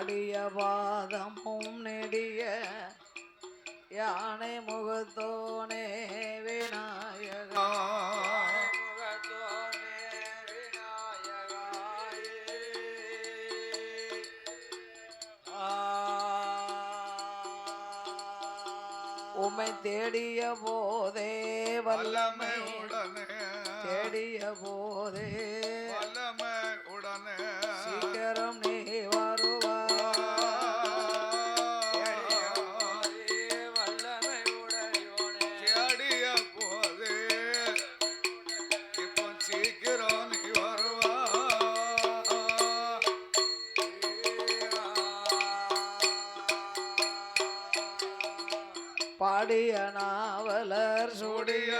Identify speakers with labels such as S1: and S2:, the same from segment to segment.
S1: பாடிய பாதமும் நெடிய யானை முகத்தோனே விநாயகா முகத்தோனே விநாயகாயே உம்மை தேடிய போதே வல்லமை உடனே தேடிய போதே வல்லமை உடனே சீக்கிரம் நீ வருவாய் வல்லமை உடையோனே தேடிய போதே இப்போ சீக்கிரம் நீ பாடிய நாவலர் சூடிய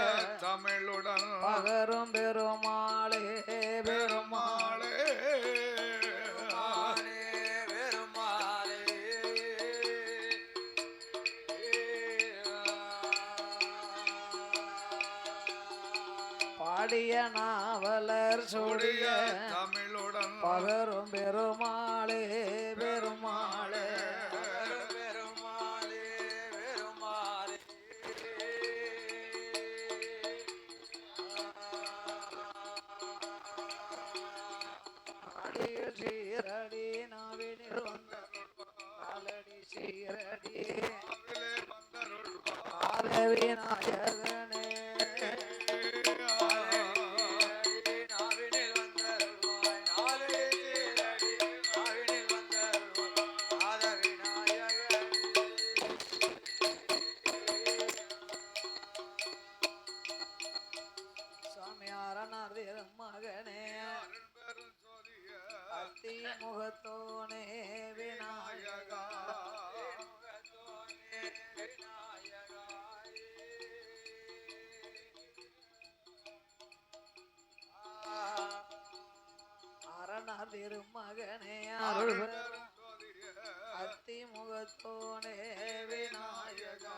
S1: தமிழுடன் பகரும் பெருமாளே பெருமாளே பெருமாளே பாடிய நாவலர் சூடிய தமிழுடன் பகரும் பெருமாளே பெருமாளே சீரடி நாவினில் வந்த காலடி சீரடி விநாயகனே நாவினில் வந்த நாலடி சீரடி நாவினில் வந்த விநாயகன் சாமியாரனார் மகனே அத்தி முகத்தோனே விநாயகா முகத்தோனே விநாயகாயே அரணார் திருமகனே அருள் அத்தி முகத்தோனே விநாயகா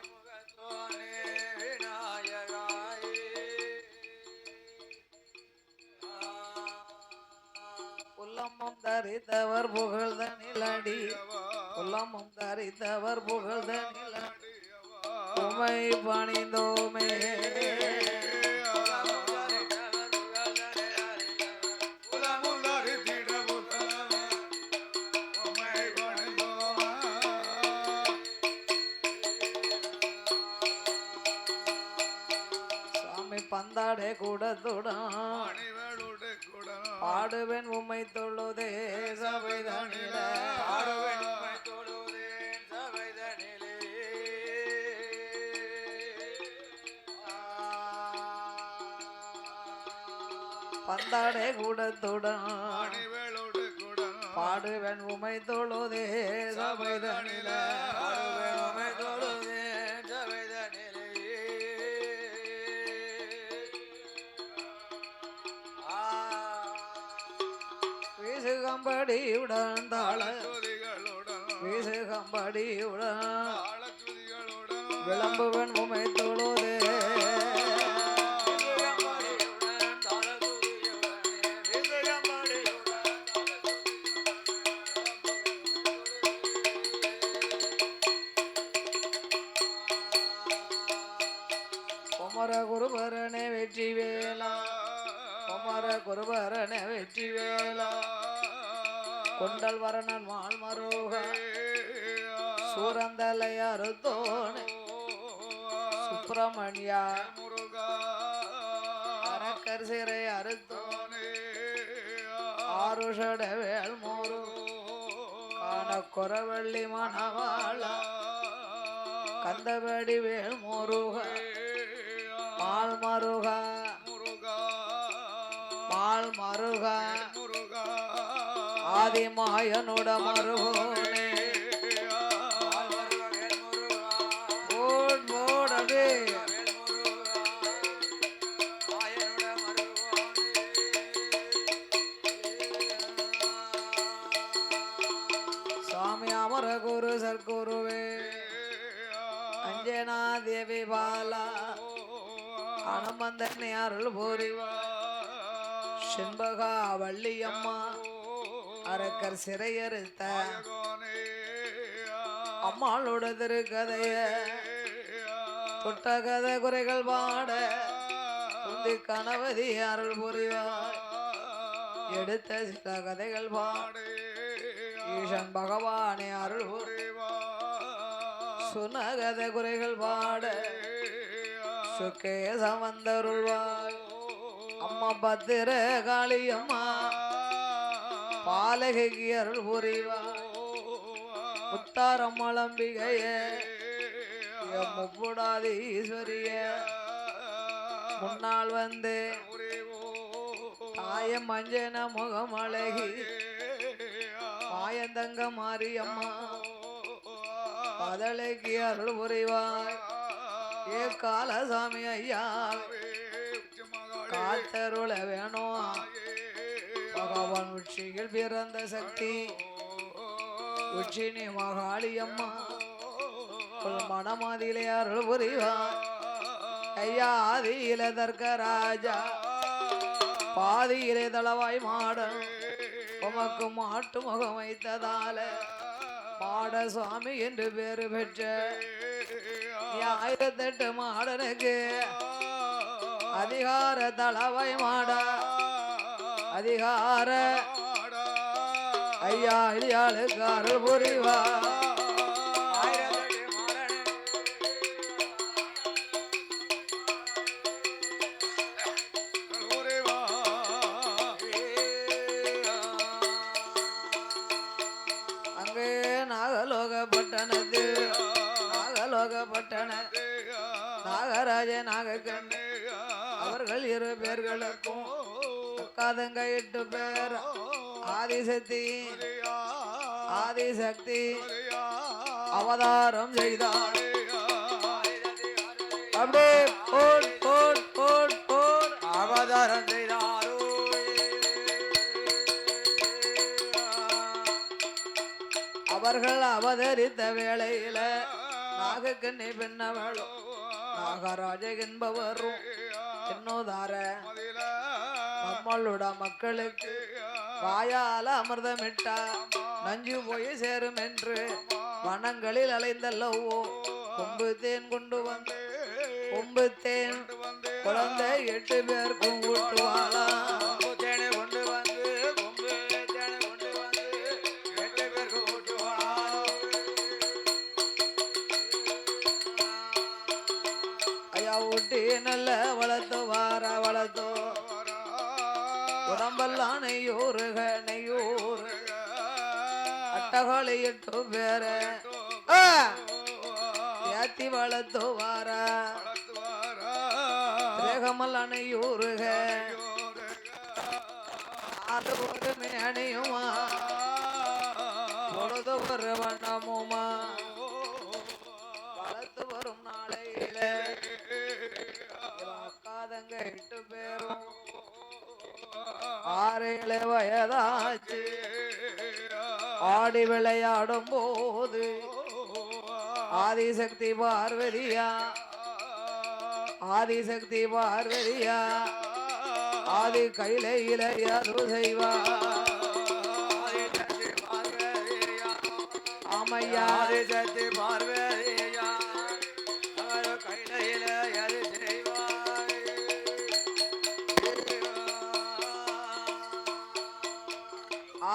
S1: முகத்தோனே விநாயகாயே புல்லமும் தரித்தவர் புகழ்தனிலடி புல்லமும் தரித்தவர் புகழ்தனிலடி உமை பணிந்தோமே சாமி பந்தாடே கூடத்துடன் பாடுவேன் உம்மை தொழுதே சபைதனில பாடுவேன் உம்மை தொழுதே சபைதனிலே பந்தாடே கூடத்துடன் பாடுவேன் உம்மை தொழுதே சபைதனில பாடுவேன் உம்மை தொழுதே சபைதனிலே வீசுகம்படியுடன் தாள வீசுகம்படியுடன் விளம்புவன் உமை தொழுதே குமர குருபரனே வெற்றி வேலா குமர குருபரனே வெற்றி வேலா கொண்டல் வரணன் மால் மருக சூரந்தலை அறுத்தோனே சுப்பிரமணியா முருகா அரக்கர் சிறை அறுத்தோனே ஆருஷட வேல் மோரு காண குறவள்ளி மணவாளா கந்தபடி வேல் முருக மால் மருகா மால் மருகா ஆதிமாயனுட மருகோனே போடவே சாமி அமர குரு சர்க்குருவே அஞ்சனா தேவி பாலா அனுமந்தன் அருள் புரிவா செண்பகா வள்ளியம்மா அரக்கர் சிறையறுத்த
S2: நாயகனே
S1: அம்மாளோட திருக்கதைய தொட்ட கதை குறைகள் பாட உந்தி கணவதி அருள் புரிவார் எடுத்த சில கதைகள் பாட ஈசன் பகவானே அருள் சொன்ன கதை குறைகள் பாட சுக்கேசம் வந்தருள்வாய் அம்மா பத்திர காளியம்மா பாலகைக்கு அருள் புரிவாய் முத்தாரம்மளம்பிகைய முப்புடாதி ஈஸ்வரிய முன்னால் வந்து தாயம் மஞ்சன முகம் அழகி மாயந்தங்க மாரியம்மா பதலைக்கு அருள் புரிவாய் ஏ காலசாமி ஐயா காத்தருள வேணும் பகவான் உச்சியில் பிறந்த சக்தி உச்சினி மகாளியம்மா மனமாதிலே அருள் புரிவாய் ஐயா ஆதியில தர்க்க ராஜா பாதியிலே தளவாய் மாடன் உமக்கு மாட்டு முகம் வைத்ததால மாட சுவாமி என்று பேரு பெற்ற 1008 மாடனுக்கு அதிகார தளவை மாட அதிகார ஐயா இளியாளுக்கு அருள் புரிவா அங்கே நாகலோகப்பட்டணத்து நாகலோகப்பட்டண நாகராஜ நாகக்கண்ணு அவர்கள் 2 பேர்களுக்கும் அக்காதங்க 8 பேர் ஆதிசக்தி ஆதிசக்தி அவதாரம் செய்தார் அப்படியே போட் போட் போட் போட் அவதாரம் செய்தார் அவர்கள் அவதரித்த வேளையில நாகக்கண்ணி பின்னவளும் நாகராஜ என்பவரும் என்னோதார நம்மளோட மக்களுக்கு வாயால அமிர்தமிட்டா நஞ்சு போய் சேரும் என்று வனங்களில் அலைந்தல்லவோ கொம்பு தேன் கொண்டு வந்து கொம்பு தேன் குழந்தை 8 பேருக்கும் ஊட்டுவாளா தேனை கொண்டு வந்து கொம்பு தேனை கொண்டு வந்து 8 பேருக்கும் ஊட்டுவாளா ஐயா ஊட்டி நல்ல வளர்த்து வார வளர்த்தோ உடம்பெல்லாம் நெய்யூருக நெய்யூரு அட்டகாளி 8 பேர ஏத்தி வளர்த்து வார தேகமெல்லாம் நெய்யூருக அது ஒரு மேனையுமா பொழுது ஒரு வண்ணமுமா வளர்த்து வரும் நாளையில அக்காதங்க 8 பேரும் 6-7 வயதாச்சு ஆடி விளையாடும் போது ஆதிசக்தி பார்வதியா ஆதிசக்தி பார்வதியா ஆதி கையில அது செய்வா ஆமையா ஆதிசக்தி பார்வதியா கையில அது செய்வா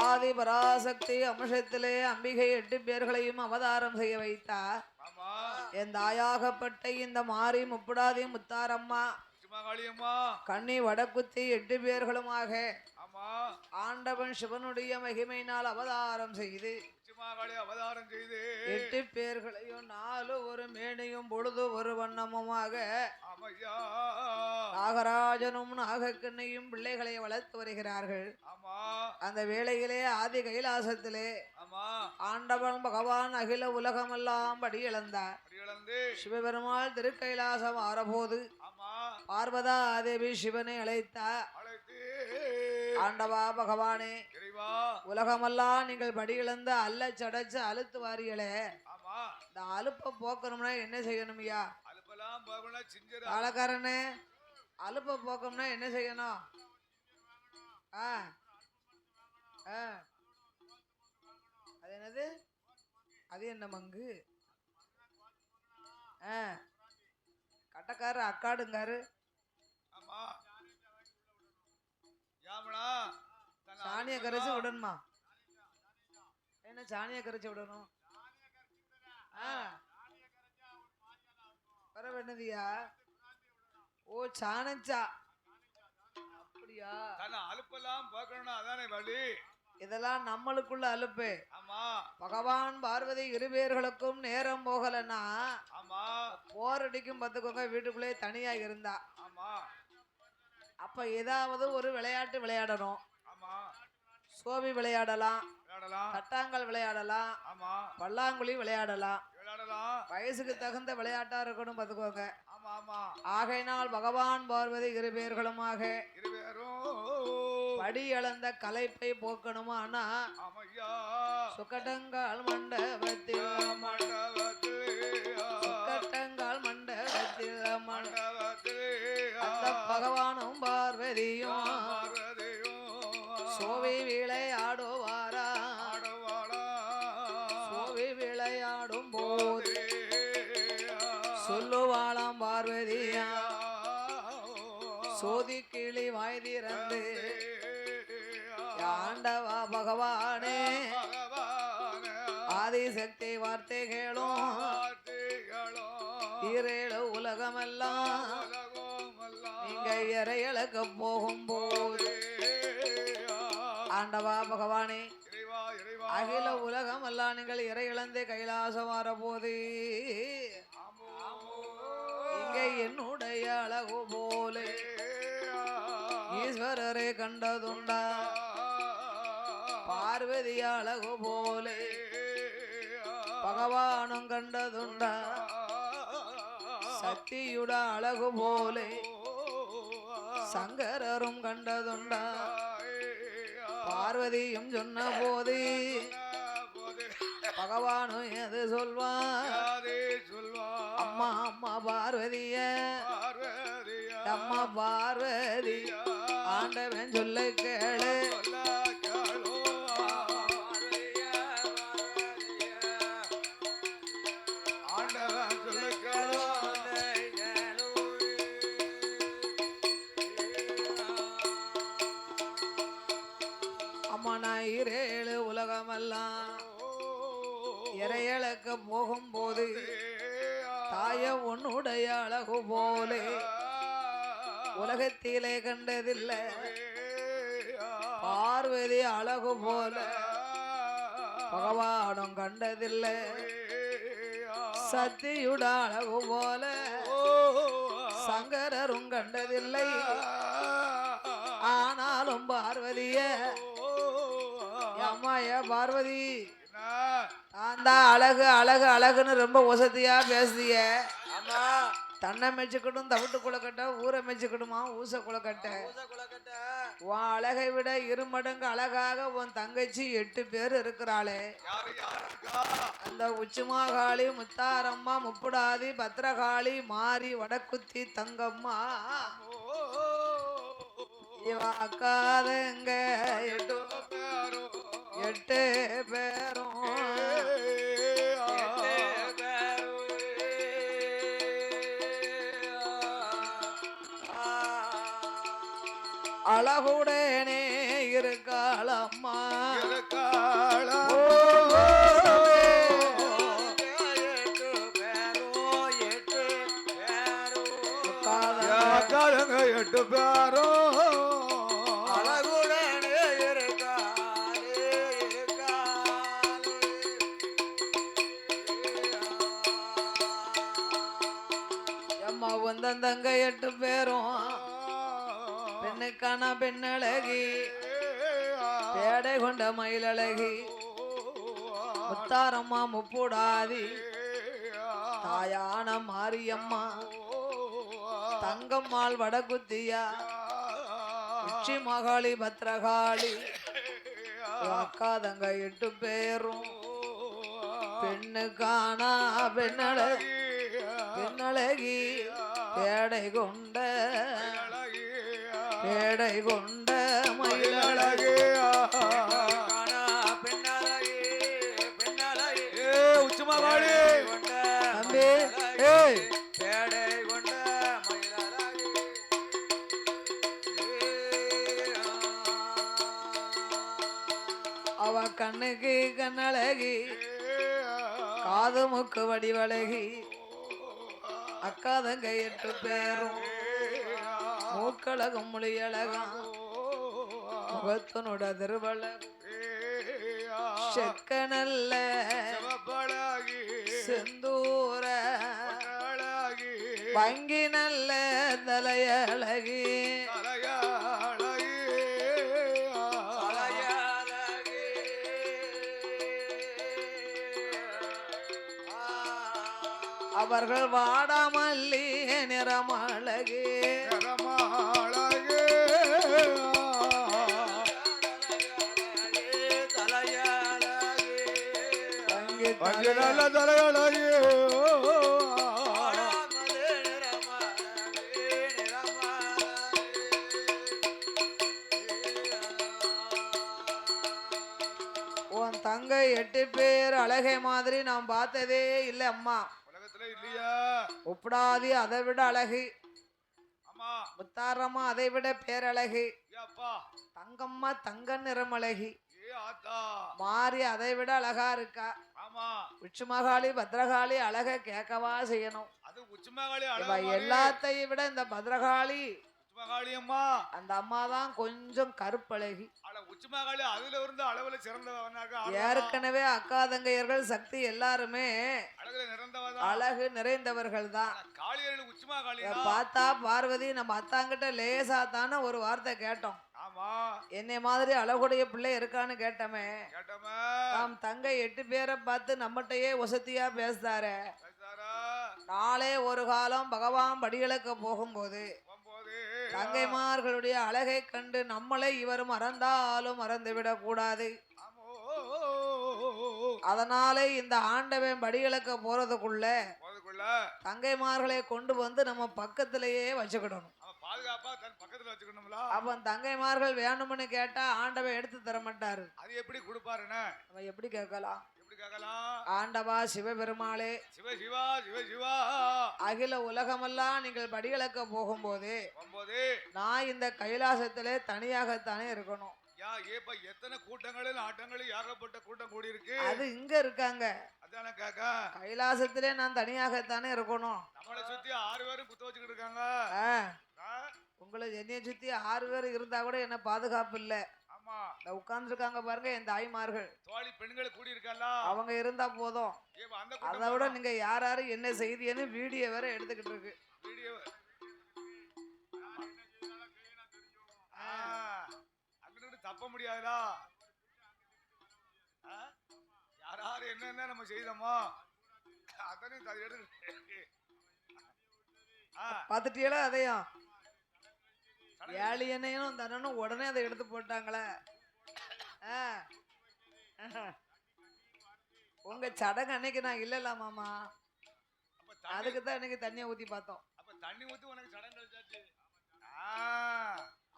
S1: ஆதி பராசக்தி அம்சத்திலே அம்பிகை 8 பேர்களையும் அவதாரம் செய்ய வைத்தார் என் தாயாகப்பட்ட இந்த மாரி முப்புடாதி முத்தாரம்மா கண்ணி வடக்குத்தி 8 பேர்களுமாக ஆண்டவன் சிவனுடைய மகிமையினால் அவதாரம் செய்து 8 பேர்களையும் 4 ஒரு மேனையும் பொழுது ஒரு வண்ணமுமாக நாகராஜனும் நாகக்கண்ணையும் பிள்ளைகளை வளர்த்து வருகிறார்கள் அந்த வேளையிலே ஆதி கைலாசத்திலே ஆண்டவன் பகவான் அகில உலகமெல்லாம் படி இழந்தார் சிவபெருமாள் திருக்கைலாசம் ஆறபோது பார்வதா தேவி சிவனை அழைத்தார் ஆண்டவா பகவானே உலகமெல்லாம் நீங்கள் படி இழந்த அல்ல சடைச்சு அழுத்து வாரியலே இந்த அலுப்பை போக்கணும்னா என்ன செய்யணும் ஐயா காலக்காரனே அலுப்பை போக்கணும்னா என்ன செய்யணும் என்னது? அது என்ன மங்கு? கட்டக்காரு அக்காடுங்காரு. சாணிய கரைச்சு விடணுமா? என்ன சாணிய கரைச்சு விடணும்? வர வேண்டியதியா? ஓ சாணச்சா, அப்படியா?
S2: அலுப்பெல்லாம் பார்க்கணும், அதானே வழி.
S1: இதெல்லாம் நம்மளுக்குள்ள அலுப்பு. பகவான் பார்வதி இருவேர்களுக்கும் நேரம் போகலன்னா போர் அடிக்கும். பார்த்துக்கோங்க, வீட்டுக்குள்ளே தனியா இருந்தா. அப்ப ஏதாவது ஒரு விளையாட்டு விளையாடணும். சோவி விளையாடலாம், தட்டாங்கல் விளையாடலாம், பல்லாங்குழி விளையாடலாம். வயசுக்கு தகுந்த விளையாட்டா இருக்கணும், பார்த்துக்கோங்க. ஆகையினால் பகவான் பார்வதி இருவேர்களுமாக படி அளந்த கலைப்பை போக்கணுமானா சுக்கட்டங்கால் மண்டபத்தில் சுக்கட்டங்கால் மண்டபத்தில் அந்த பகவானும் பார்வதியும் சோவி விளையாடுவாரா. சோவி விளையாடும் போது சொல்லுவாளாம் பார்வதியா, சோதி கிளி வாய் திறந்து ஆண்டவா பகவானே ஆதிசக்தி வார்த்தைகளும் ஈரேழு உலகமெல்லாம் நீங்க இறையளக்க போகும்போது ஆண்டவா பகவானே அகில உலகம் எல்லாம் நீங்கள் இறை இழந்தே கைலாசம் வரபோது இங்கே என்னுடைய அழகு போலே ஈஸ்வரரை கண்டதுண்டா. பார்வதி அழகு போலே பகவானும் கண்டதுண்டா. சக்தியுட அழகு போலே சங்கரரும் கண்டதுண்டா. பார்வதியும் சொன்ன போது பகவானும் எது சொல்வான்? அம்மா அம்மா பார்வதிய அம்மா பார்வதி ஆண்டவன் சொல்ல கேளு. அம்மா நான் ஈரேழு உலகமெல்லாம் இறையளக்க போகும்போது தாய உன்னுடைய அழகு போலே உலகத்திலே கண்டதில்லை. பார்வதி அழகு போல பகவானும் கண்டதில்லை. சத்தியுட அழகு போல சங்கரரும் கண்டதில்லை. ஆனாலும் பார்வதிய அம்மாய பார்வதி அந்த அழகு அழகு அழகுன்னு ரொம்ப வசதியா பேசுதிய. தன்னை மெச்சுக்கட்டும் தவிட்டு குளக்கட்ட, ஊரை மெச்சுக்கணுமா ஊச குளக்கட்ட. உன் அழகை விட 2 மடங்கு அழகாக உன் தங்கச்சி 8 பேர் இருக்கிறாளே. அந்த உச்சிமாகாளி, முத்தாரம்மா, முப்புடாதி, பத்ரகாளி, மாரி, வடக்குத்தி, தங்கம்மா இவ அக்காதங்க 8 பேரும் அழகுடனே இருக்காளம்மா.
S2: எட்டு பேரும்
S1: அழகுடனே இருக்காளே அம்மா வந்தந்தங்க 8 பேரும் பெண்ணுக்கான பெண்ணழகி, பேடை கொண்ட மயிலழகி, முத்தாரம்மா, முப்புடாதி, தாயான மாரியம்மா, தங்கம்மாள், வடகுத்தியா, உச்சி மகாளி, பத்ரகாளி, அக்கா தங்க 8 பேரும் பெண்ணுக்கான பெண்ணழகி, பெண்ணழகி, பேடை கொண்ட பேடை கொண்ட மயிலழகி,
S3: பேடை கொண்ட மயிலழகி
S1: அவ கண்ணுக்கு கண்ணழகி காது முக்கு வடிவழகி அக்காதங்க 8 பேரும் மூக்கழகும் மொழியழகம் முகத்தினோட திருவழகம் செக்கனல்ல செந்தூர வங்கி நல்ல தலையழகி அவர்கள் வாடாமல்லி நிறமழகி
S2: நல்ல தலையழகி
S1: உன் தங்கை 8 பேர் அழகை மாதிரி நான் பார்த்ததே இல்லை அம்மா.
S2: உலகத்துல இல்லையா?
S1: உப்படாதி அதை விட அழகு,
S2: ஆமா.
S1: முத்தாரம்மா அதை விட பேரழகு,
S2: அப்பா
S1: தங்கம்மா தங்க நிறமழகி,
S2: ஆத்தா
S1: மாறி அதை விட அழகா இருக்கா.
S2: ஆமா.
S1: உச்சுமகாளி பத்ரகாளி அழக கேட்கவா செய்யணும்.
S2: அது உச்சுமகாளி
S1: எல்லாத்தையும் விட இந்த பத்ரகாளி
S2: உச்சுமகாளி அம்மா,
S1: அந்த அம்மா தான் கொஞ்சம் கருப்பழகி.
S2: உச்சுமகாளி அதுல இருந்து அளவுல சிறந்தவனாக.
S1: ஏற்கனவே அக்கா தங்கையர்கள் சக்தி எல்லாருமே அழகு நிறைந்தவர்கள் தான். பார்த்தா பார்வதி நம்ம அத்தாங்கிட்ட லேசா தானே ஒரு வார்த்தை கேட்டோம். என்னை மாதிரி அழகுடைய பிள்ளை இருக்கான்னு கேட்டமே. நாம் தங்கை 8 பேரை பார்த்து நம்மகிட்டயே வசதியா பேசுறாரு. நாளே ஒரு காலம் பகவான் படிகளுக்கு போகும்போது தங்கைமார்களுடைய அழகை கண்டு நம்மளை இவர் மறந்தாலும் மறந்துவிடக் கூடாது. அதனாலே இந்த ஆண்டவன் படிகளுக்கு போறதுக்குள்ள தங்கைமார்களை கொண்டு வந்து நம்ம பக்கத்திலேயே வச்சுக்கிடணும். அப்ப தங்கைமார்கள் வேணும்னு கேட்டா ஆண்டவன் எடுத்து தர மாட்டாரு.
S2: அது எப்படி கொடுப்பாருன்னு
S1: நம்ம எப்படி கேட்கலாம்? ஆண்டவா சிவபெருமாளே, அகில உலகமெல்லாம் நீங்கள் படிகளுக்கு போகும்போது நான் இந்த கைலாசத்திலே தனியாகத்தானே இருக்கணும்.
S2: எத்தனை கூட்டங்களில் ஆட்டங்களில் ஏகப்பட்ட கூட்டம் கூடி இருக்கு.
S1: அது இங்க இருக்காங்க. கைலாசத்திலே நான் தனியாகத்தானே இருக்கணும்.
S2: நம்மளை சுத்தி 6 பேரும் குத்த வச்சுக்கிட்டு இருக்காங்க.
S1: உங்களை என்னைய சுத்தி 6 பேர் இருந்தா கூட என்ன பாதுகாப்பு இல்ல. உட்கார்ந்து இருக்காங்க பாருங்க என் தாய்மார்கள்,
S2: தோழி பெண்கள் கூடி இருக்கல,
S1: அவங்க இருந்தா போதும். அதை விட நீங்க யார் யாரு என்ன செய்தின்னு வீடியோ வேற எடுத்துக்கிட்டு இருக்கு.
S2: வீடியோ அங்கிட்டு தப்ப முடியாதுடா. யார் யாரு என்னென்ன நம்ம செய்தோமோ அத்தனையும்
S1: பாத்துட்டீங்களா? அதையும் ஏழியனையும் தனனும் உடனே அதை எடுத்து போட்டாங்களே. உங்க சடங்கு அன்னைக்கு நான் இல்லல மாமா, அதுக்கு தான் இன்னைக்கு தண்ணியை ஊத்தி பார்த்தோம்.
S2: தண்ணி ஊத்தி உனக்கு சடங்கு கழிச்சாச்சு.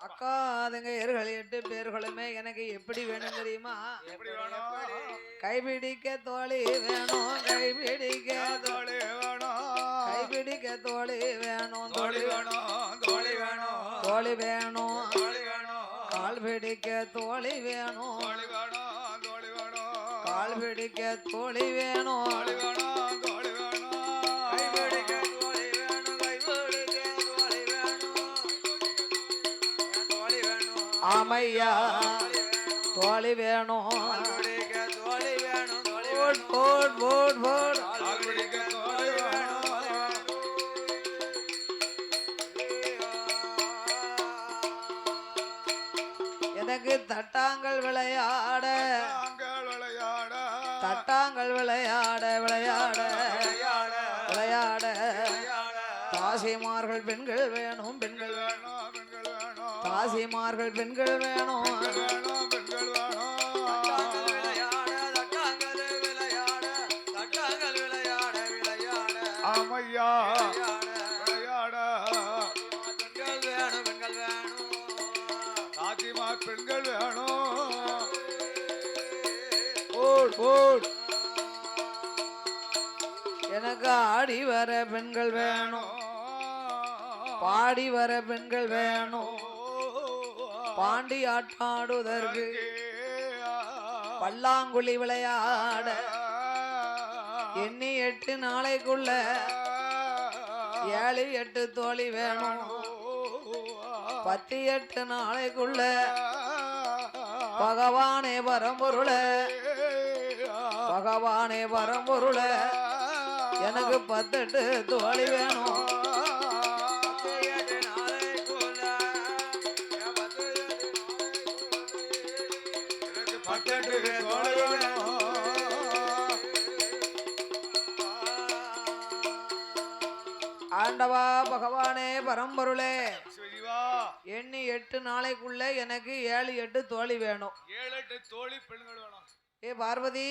S1: அக்கா அதுங்க 8 பேர்களுமே எனக்கு எப்படி வேணும் தெரியுமா? கைபிடிக்க தோழி வேணும், கைபிடிக்க தோழி வேணும், கைபிடிக்க தோழி வேணும், தோழி வேணும், தோழி வேணும், தோழி வேணும், தோழி வேணும், கால் பிடிக்க தோழி வேணும், தோழி வேணும், தோழி வேணும், கால் பிடிக்க தோழி வேணும், தோழி வேணும், தோழி வேணும், கைபிடிக்க தோழி வேணும், கைபிடிக்க தோழி வேணும், தோழி வேணும், ஆமையா தோழி வேணும், தோழி வேணும், போட் போட் போட் போட் எனக்கு தட்டாங்கள் விளையாட, தட்டாங்கள் விளையாட விளையாட விளையாட தாசிமார்கள் பெண்கள் வேணும், பெண்கள் வேணும், தாசிமார்கள் பெண்கள் வேணும், பெண்கள் வேணும்,
S2: ஆமையா விளையாட
S1: பெண்கள் வேணும், பெண்கள் வேணும்,
S2: சாத்திமா பெண்கள் வேணும்.
S1: ஓட் ஓட் எனக்கு ஆடி வர பெண்கள் வேணும் பாடி வர பெண்கள் வேணும் பாண்டி ஆட்டாடுதற்கு பல்லாங்குழி விளையாட எண்ணி 8 நாளைக்குள்ள 7 8 தோழி வேணும் 10 8 நாளைக்குள்ள பகவானே பரம்பொருளே பகவானே பரம்பொருளே எனக்கு 10 8 தோழி வேணும் ஆண்டவா பகவானே பரம்பொருளே
S2: சிவஜீவா
S1: எண்ணி 8 நாளைக்குள்ள எனக்கு 7 8 தோழி வேணும்
S2: 7 8 தோழி பெண்கள் வேணும்
S1: ஏ பார்வதி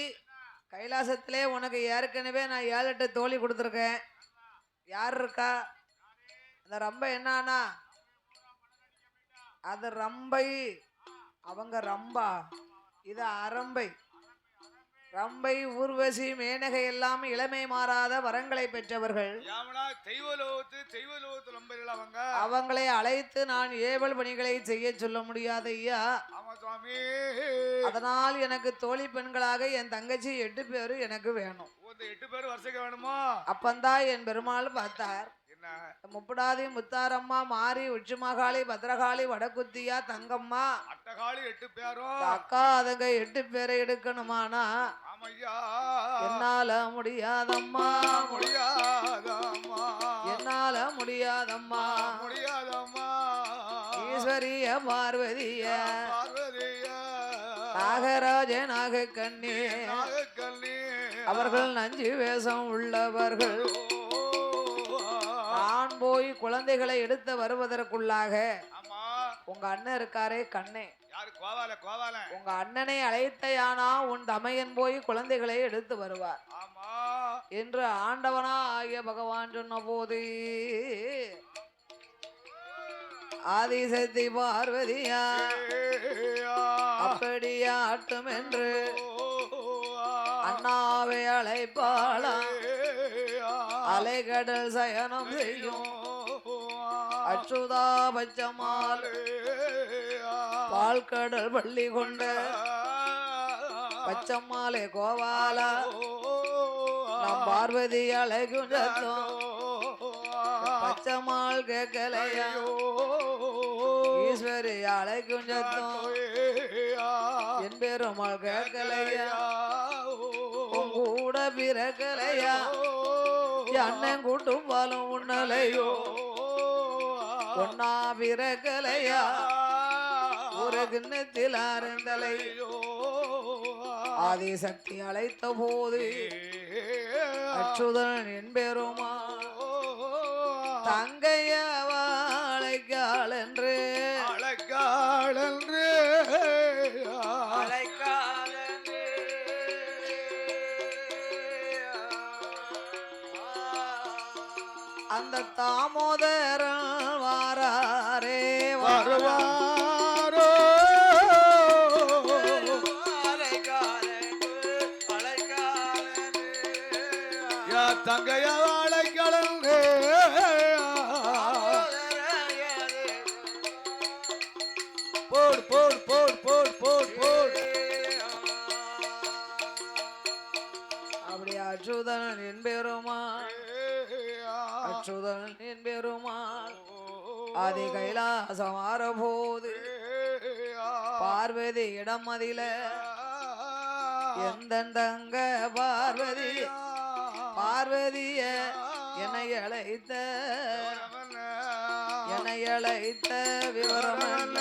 S1: கைலாசத்திலே உனக்கு ஏற்கனவே நான் 7 8 தோழி கொடுத்துருக்கேன் யார் இருக்கா அந்த ரம்பை என்னானா அது ரம்பை அவங்க ரம்பா இது அரம்பை ரம்பை ஊர்வசி மேனகை எல்லாம் இளமை மாறாத வரங்களை பெற்றவர்கள்
S2: யாமனா தெய்வலோகத்து நம்பர்கள் அவங்க
S1: அவங்களை அழைத்து நான் ஏவல் பணிகளை செய்ய சொல்ல முடியாது ஐயா
S2: ஆமா சுவாமி
S1: அதனால் எனக்கு தோழி பெண்களாக என் தங்கச்சி 8 பேரு எனக்கு வேணும்
S2: இந்த 8 பேர் வருஷக்கு வேணுமா
S1: அப்பந்தான் என் பெருமாள் பார்த்தார்
S2: என்ன
S1: முப்படாதி முத்தாரம்மா மாரி உச்சிமகாளி பத்ரகாளி வடக்குத்தியா தங்கம்மா
S2: அட்டகாளி 8 பேரும்
S1: அக்கா அதுங்க 8 பேரை எடுக்கணுமானா
S2: ஆமையா
S1: என்னால முடியாதம்மா
S2: முடியாதம்மா
S1: என்னால முடியாதம்மா
S2: முடியாதம்மா
S1: ஈஸ்வரிய பார்வதிய
S2: பார்வதியா
S1: நாகராஜ நாகக்கண்ணி
S2: நாகக்கண்ணி
S1: அவர்கள் நஞ்சு வேஷம் உள்ளவர்கள் நான் போய் குழந்தைகளை எடுத்து வருவதற்குள்ளாக
S2: ஆமா
S1: உங்க அண்ணன் இருக்காரே கண்ணே
S2: யாரு கோவால
S1: உங்க அண்ணனை அழைத்தையானா உன் தமையன் போய் குழந்தைகளை எடுத்து வருவார்
S2: ஆமா
S1: என்று ஆண்டவனா ஆகிய பகவான் சொன்ன போது ஆதிசக்தி பார்வதியா அப்படியாட்டும் என்று அண்ணாவை அழைப்பாளா அலைகடல் சயனம் செய்யும் அச்சுதா பச்சமால் பால்கடல் பள்ளி கொண்ட பச்சம்மாலே கோவாலா நம் பார்வதி அழகும் சத்தம் பச்சம்மாள் கேட்கலையா ஈஸ்வரி அழகும் சத்தம் என் பெருமாள் கேட்கலையா கூட பிறக்கலையா அண்ணன் கூட்டும் பாலும் உன்னலையோ ஒன்னா பிறக்கலையா ஒரு கிண்ணத்தில் அருந்தலையோ ஆதிசக்தி அழைத்த போது அச்சுதன் என் பெருமா தங்கைய அழைக்காள் என்று அந்த தாமோதரன் வாராரே
S2: வருவாரோ தங்கைய அழைக்கலங்கு போடு போடு போடு போடு போடு போடு
S1: அப்படி அச்சுதன் என் பெருமாள் அச்சுதன் என் பெருமாள் ஆதி கைலாசம் மாறபோது பார்வதி இடம் அதில எந்த தங்க பார்வதி பார்வதிய என்னை அழைத்த விவரம் என்ன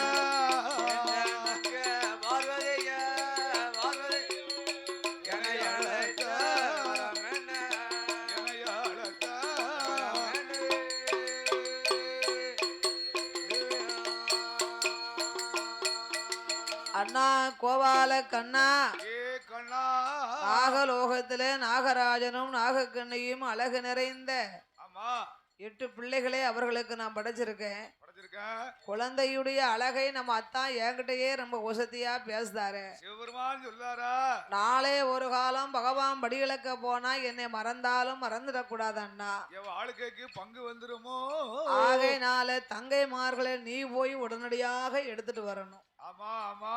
S1: அண்ணா கோபால கண்ணா நாகலோகத்திலே நாகராஜனும் நாகக்கண்ணியும் அழகு நிறைந்த 8 பிள்ளைகளே அவர்களுக்கு நான் படைச்சிருக்கேன்
S2: இருக்கேன்.
S1: குழந்தையுடைய அழகை நம்ம அத்தான் என்கிட்டயே ரொம்ப வசதியா பேசுதாரு.
S2: சிவபெருமான் சொல்லாரா?
S1: நாளே ஒரு காலம் பகவான் படியிழக்க போனா என்னை மறந்தாலும் மறந்துடக்கூடாது அண்ணா.
S2: என் வாழ்க்கைக்கு பங்கு வந்துருமோ?
S1: ஆகையினால தங்கைமார்களை நீ போய் உடனடியாக எடுத்துட்டு வரணும்.
S2: ஆமா ஆமா.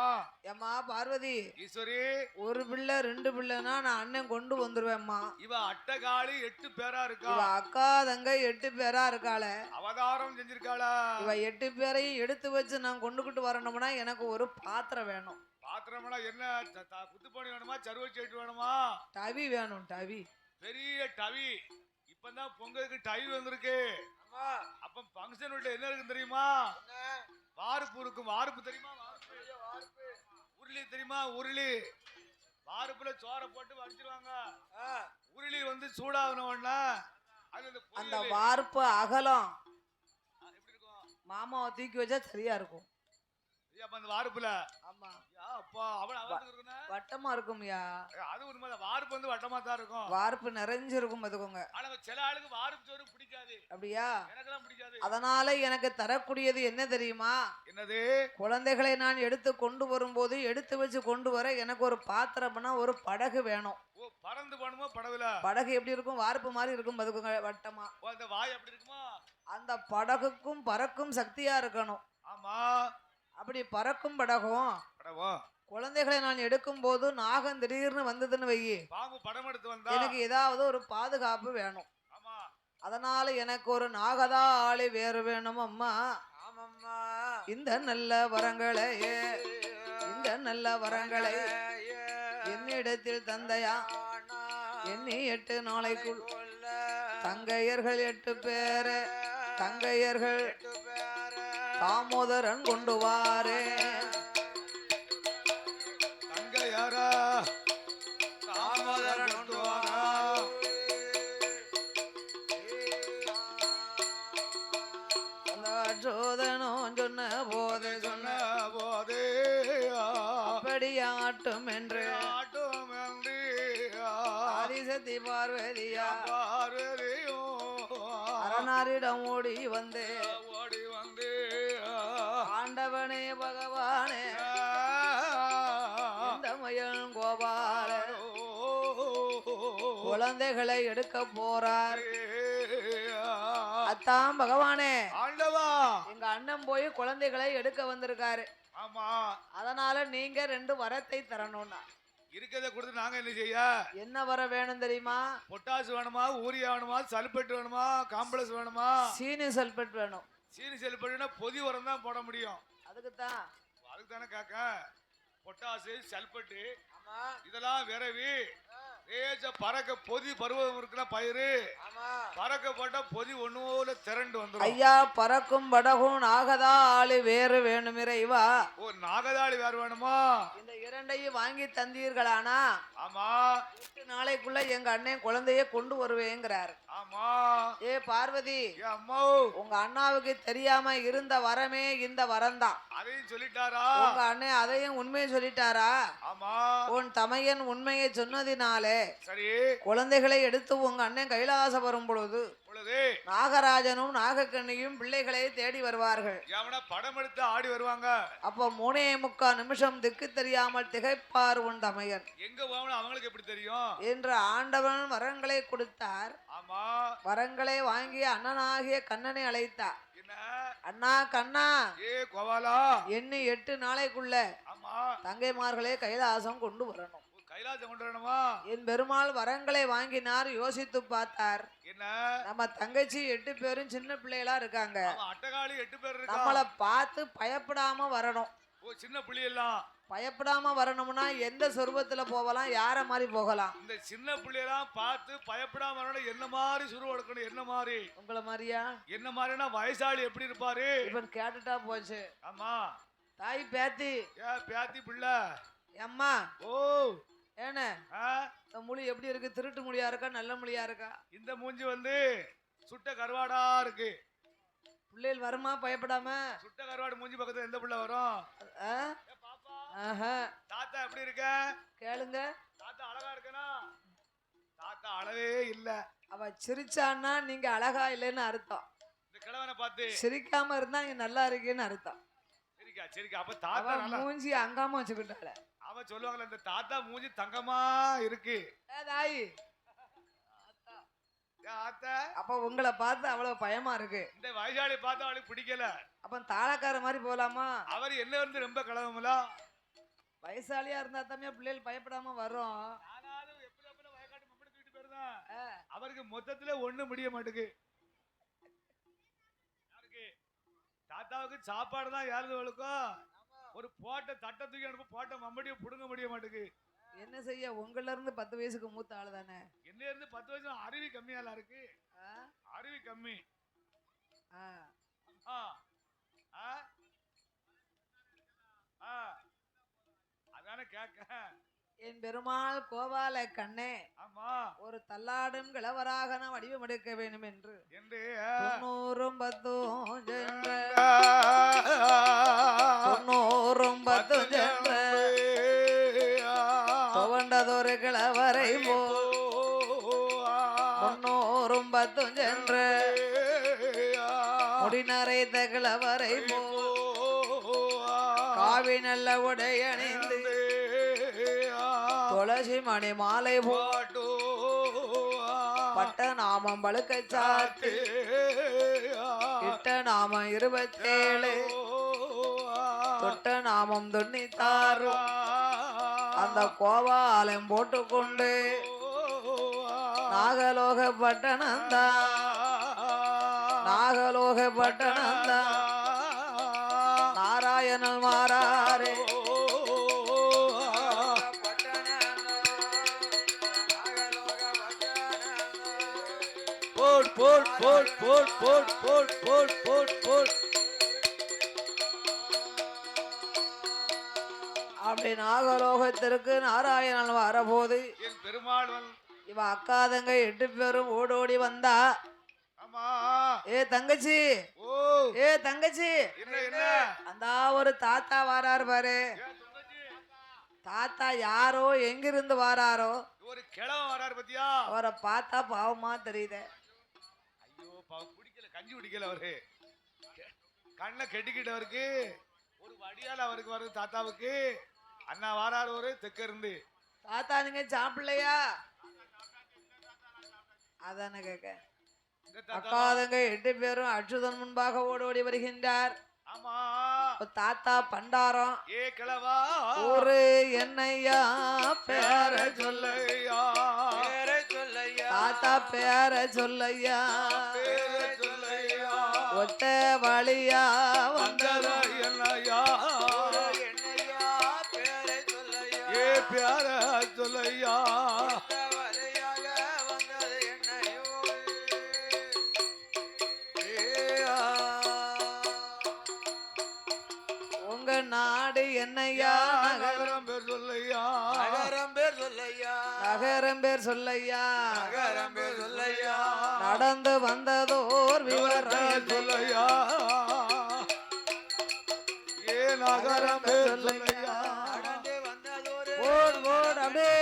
S1: ஏம்மா பார்வதி,
S2: ஈஸ்வரி,
S1: ஒரு பிள்ளை 2 பிள்ளைனா நான் அண்ணன் கொண்டு வந்துருவேம்மா.
S2: இவ அட்டகாளி 8 பேரா இருக்கா.
S1: இவ அக்கா தங்கை 8 பேரா இருக்காள.
S2: அவதாரம் செஞ்சிருக்காளா?
S1: இவ 8 பேரையும் எடுத்து வச்சு நான் கொண்டுகிட்டு வரணும்னா எனக்கு ஒரு பாத்திரம் வேணும்.
S2: பாத்திரம்னா என்ன? குத்துப்பணி வேணுமா? சருவ செட்டு வேணுமா?
S1: டவி வேணும். டவி,
S2: பெரிய டவி. இப்பதான் பொங்கலுக்கு டவி வந்திருக்கு. அப்ப பங்கன் வீட்டுல என்ன இருக்கு தெரியுமா? வார்ப்பு இருக்கும். வார்ப்பு தெரியுமா? உருளி தெரியுமா? உருளி. வார்ப்புல சோற போட்டு வடிச்சிருவாங்க. உருளி வந்து சூடாகணும்னா
S1: அந்த வார்ப்பு அகலம்
S2: எப்படி இருக்கும்?
S1: மாமாவை தூக்கி வச்சா சரியா இருக்கும்.
S2: அப்ப அந்த வார்ப்புல
S1: ஆமா,
S2: அப்பா அவன் அவன்
S1: வட்டமா இருக்கும்யா.
S2: அது உண்மை. வார்ப்பு வந்து வட்டமா தான் இருக்கும்.
S1: வார்ப்பு நிறைஞ்சிருக்கும் பாத்துக்கோங்க.
S2: ஆனா சில ஆளுக்கு வார்ப்பு சோறு பிடிக்காது.
S1: அப்படியா?
S2: எனக்கெல்லாம் பிடிக்காது.
S1: அதனால எனக்கு தரக்கூடியது என்ன தெரியுமா?
S2: என்னது?
S1: குழந்தைகளை நான் எடுத்து கொண்டு வரும்போது எடுத்து வச்சு கொண்டு வர எனக்கு ஒரு பாத்திரம்னா ஒரு படகு வேணும்.
S2: ஓ, பறந்து போணுமோ படகுல?
S1: படகு எப்படி இருக்கும்? வார்ப்பு மாதிரி இருக்கும் பாத்துக்கோங்க, வட்டமா.
S2: ஓ, அந்த வாய் அப்படி இருக்குமா?
S1: அந்த படகுக்கும் பறக்கும் சக்தியா இருக்கணும்.
S2: ஆமா.
S1: அப்படி பறக்கும் படகும்
S2: படவோ
S1: குழந்தைகளை நான் எடுக்கும் போது நாகம் திடீர்னு வந்ததுன்னு வையி,
S2: பாம்பு படம் எடுத்து வந்தா
S1: எனக்கு ஏதாவது ஒரு பாதுகாப்பு வேணும்.
S2: ஆமா.
S1: அதனால எனக்கு ஒரு நாகதா ஆளி வேறு வேணும் அம்மா.
S3: ஆமம்மா.
S1: இந்த நல்ல வரங்களை, இந்த நல்ல வரங்களை என்னிடத்தில் தந்தையா எண்ணி 8 நாளைக்குள் தங்கையர்கள் 8 பேரு தங்கையர்கள் தாமோதரன் கொண்டு வாரே.
S2: தங்கையாரா தாமோதரன் கொண்டு வாரா.
S1: சோதனும் சொன்ன போது
S2: சொன்ன போதே
S1: அப்படியாட்டும் என்று
S2: ஆட்டும் என்று
S1: ஆதிசக்தி பார்வதியா
S2: பார்வதியோ
S1: அரணாரிடம் ஓடி வந்து
S2: ஓடி வந்து
S1: ஆண்டவனே பகவானே இந்த மயன் கோபால குழந்தைகளை எடுக்க போறார். அத்தான் பகவானே,
S2: ஆண்டவா,
S1: எங்க அண்ணன் போய் குழந்தைகளை எடுக்க வந்திருக்காரு.
S2: ஆமா.
S1: அதனால நீங்க 2 வரத்தை தரணும்னா
S2: இருக்கிறத கொடுத்து நாங்க என்ன செய்ய?
S1: என்ன வர வேணும் தெரியுமா?
S2: பொட்டாசு வேணுமா? ஊரியா வேணுமா? சல்பேட் வேணுமா? காம்ப்ளெக்ஸ் வேணுமா?
S1: சீனி சல்பேட் வேணும்.
S2: சீனி சல்பேட்னா பொதி உரம் தான் போட முடியும்.
S1: அதுக்குத்தான்.
S2: அதுக்கு தானே காக்க. பொட்டாசு சல்பேட் இதெல்லாம் விரவி ஏஜ பறக்க பொதி பருவம் இருக்குன்னா பயிறு பறக்க போட்டா பொதி ஒண்ணு திரண்டு வந்துடும்.
S1: ஐயா, பறக்கும் படகும் நாகதா ஆளு வேறு வேணும் இறைவா.
S2: ஓ, நாகதாளி வேறு வேணுமா?
S1: இந்த 2ஐயும் வாங்கி தந்தீர்களானா?
S2: ஆமா.
S1: 8 நாளைக்குள்ள எங்க அண்ணன் குழந்தைய கொண்டு வருவேங்கிறாரு.
S2: ஆமா.
S1: ஏ பார்வதி,
S2: அம்மா,
S1: உங்க அண்ணாவுக்கு தெரியாம இருந்த வரமே இந்த வரம்தான்.
S2: அதையும் சொல்லிட்டாரா?
S1: உங்க அண்ணன் அதையும் உண்மையை சொல்லிட்டாரா?
S2: ஆமா.
S1: உன் தமையன் உண்மையை சொன்னதினாலே
S2: சரி,
S1: குழந்தைகளை எடுத்து உங்க அண்ணன் கைலாசம் வரும் பொழுது நாகராஜனும் நாகக்கண்ணியும் பிள்ளைகளை தேடி வருவார்கள்.
S2: படம் எடுத்து ஆடி வருவாங்க.
S1: அப்ப 3.25 நிமிஷம் திக்கு தெரியாமல் திகைப்பார் உன் தமையன்.
S2: எங்க போகணும் அவங்களுக்கு எப்படி தெரியும்
S1: என்று ஆண்டவன் வரங்களை கொடுத்தார்.
S2: ஆமா.
S1: வரங்களை வாங்கிய அண்ணனாகிய கண்ணனை அழைத்தார்.
S2: என்ன?
S1: அண்ணா கண்ணா,
S2: ஏ கோவாலா,
S1: எண்ணி 8 நாளைக்குள்ள
S2: ஆமா
S1: தங்கைமார்களே கைலாசம் கொண்டு வரணும்.
S2: கைலாசம் கொண்டு வரணுமா?
S1: என் பெருமாள் வரங்களை வாங்கினார். யோசித்து பார்த்தார்.
S2: என்ன?
S1: நம்ம தங்கச்சி 8 பேரும் சின்ன பிள்ளைகளா இருக்காங்க.
S2: அட்டகாளி 8 பேர் இருக்காங்க.
S1: நம்மள பார்த்து பயப்படாம வரணும்.
S2: ஓ, சின்ன பிள்ளை எல்லாம்
S1: பயப்படாம வரணும்னா எந்த சொருபத்துல போகலாம்? யார மாதிரி போகலாம்?
S2: இந்த சின்ன பிள்ளையெல்லாம் பார்த்து பயப்படாம வரணும். என்ன மாதிரி சுருவம் எடுக்கணும்? என்ன மாதிரி?
S1: உங்களை மாதிரியா?
S2: என்ன மாதிரினா வயசாளி எப்படி இருப்பாரு?
S1: இப்ப கேட்டுட்டா போச்சு.
S2: ஆமா.
S1: தாய் பேத்தி.
S2: ஏ பேத்தி பிள்ளை.
S1: அம்மா.
S2: ஓ,
S1: ஏன இந்த மொழி எப்படி இருக்கு? திருட்டு மொழியா இருக்கா நல்ல மொழியா இருக்கா?
S2: இந்த மூஞ்சி வந்து சுட்ட கருவாடா இருக்கு.
S1: பிள்ளைகள் வருமா பயப்படாம?
S2: சுட்ட கருவாடு மூஞ்சி பக்கத்துல எந்த பிள்ளை வரும்? தாத்தா எப்படி இருக்க?
S1: கேளுங்க.
S2: தாத்தா அழகா இருக்கனா? தாத்தா அழவே இல்ல.
S1: அவ சிரிச்சான்னா நீங்க அழகா இல்லைன்னு அர்த்தம்.
S2: இந்த கிழவனை பார்த்து
S1: சிரிக்காம இருந்தா நீ நல்லா இருக்கேன்னு அர்த்தம்.
S2: சரிக்கா சரிக்கா. அப்ப
S1: அவ
S2: தாத்தா நல்லா
S1: மூஞ்சி அங்காம வச்சுக்கிட்டாள.
S2: அவ சொல்லுவாங்கல்ல இந்த தாத்தா மூஞ்சி தங்கமா இருக்கு.
S1: தாய்
S2: ஆத்தா
S1: அப்ப உங்களை பார்த்து அவ்வளவு பயமா இருக்கு.
S2: இந்த வயசாளி பார்த்தா அவளுக்கு பிடிக்கல.
S1: அப்ப தாளக்கார மாதிரி போலாமா?
S2: அவர் என்ன வந்து ரொம்ப கிளம்பல.
S1: வயசாலியா இருந்தா தான் பிள்ளைகள் பயப்படாம வரும்.
S2: ஆனாலும் எப்படி எப்படி வயக்காட்டு மம்மடி தூக்கிட்டு போயிருந்தான். அவருக்கு மொத்தத்துல ஒண்ணு முடிய மாட்டுக்கு. யாருக்கு தாத்தாவுக்கு சாப்பாடு தான் ஏறுதவளுக்கும் ஒரு போட்ட தட்டை தூக்கி அனுப்ப போட்ட மம்மடியை புடுங்க முடிய மாட்டுக்கு.
S1: என்ன செய்ய, உங்கள இருந்து 10 வயசுக்கு மூத்த ஆளு தானே.
S2: என்ன இருந்து 10 வயசு அறிவி கம்மியால இருக்கு. அறிவி கம்மி. அதான கேக்க.
S1: என் பெருமாள் கோபால கண்ணே,
S2: ஆமா
S1: ஒரு தள்ளாடும் கிழவராக நான் வடிவம் எடுக்க வேண்டும் என்று
S2: என்று
S1: 90 10 சென்ற துவண்டதொரு கிழவரை போ 310 சென்ற முடிநரைத்த கிழவரை போ காவி நல்ல உடையணிந்து துளசி மணி மாலை போட்டு பட்ட நாமம் பழுக்க சாத்து இட்ட நாமம் 27 தொட்ட நாமம் 96 அந்த கோவாலயம் போட்டுக்கொண்டு நாகலோக பட்டணந்தா நாகலோக பட்டணந்தா நாராயணன் மாறாரே
S3: போட் போட் போட் போட் போட் போட் போட் போட் போட்.
S1: அப்படி நாகலோகத்திற்கு நாராயணன் வரபோது
S2: என் பெருமாள்
S1: இவ அக்காதங்க 8 பேரும் ஓடோடி வந்தா.
S2: ஆமா
S1: ஏ தங்கச்சி,
S2: ஓ
S1: ஏ தங்கச்சி,
S2: என்ன என்ன
S1: அந்த ஒரு தாத்தா வாராரு பாரு. தாத்தா யாரோ எங்கிருந்து வாராரோ,
S2: ஒரு கிழவன் வராரு பத்தியா.
S1: அவரை பார்த்தா பாவமா தெரியுதே.
S2: ஐயோ பாவம் குடிக்கல, கஞ்சி குடிக்கல. அவரு கண்ணை கெட்டிக்கிட்டவருக்கு ஒரு வடியால அவருக்கு வருது. தாத்தாவுக்கு அண்ணா வாராரு ஒரு தெக்க இருந்து.
S1: தாத்தா நீங்க சாப்பிடலையா? அதான கேக்க.
S2: இந்த தாத்தா
S1: அக்காதங்க 8 பேரும் அச்சுதன் முன்பாக ஓடோடி வருகின்றார்.
S2: ஆமா
S1: தாத்தா பண்டாரம்
S2: ஏ கிழவா
S1: ஒரு என்னையா பேர
S2: சொல்லையா
S3: பேரை சொல்லையா
S1: தாத்தா பேர சொல்லையா
S2: பேரை சொல்லையா
S1: ஒத்த வழியா
S2: வந்தத
S1: வந்ததோ
S2: என்னையா
S3: என்னையா பேரை சொல்லையா
S2: ஏ பேர சொல்லையா
S3: வரையாக வந்தது என்னையோ
S1: உங்க நாடு என்னையா
S2: நகரம் பேர் சொல்லையா
S3: நகரம் பேர் சொல்லையா
S1: நகரம் பேர் சொல்லையா
S3: நகரம் பேர் சொல்லையா
S1: நடந்து வந்ததோர் விவரம்
S2: சொல்லையா ஏ நகரம் பேர் சொல்லையா
S3: நடந்து வந்ததொரு
S1: ஓட் ஓட் அப்படியே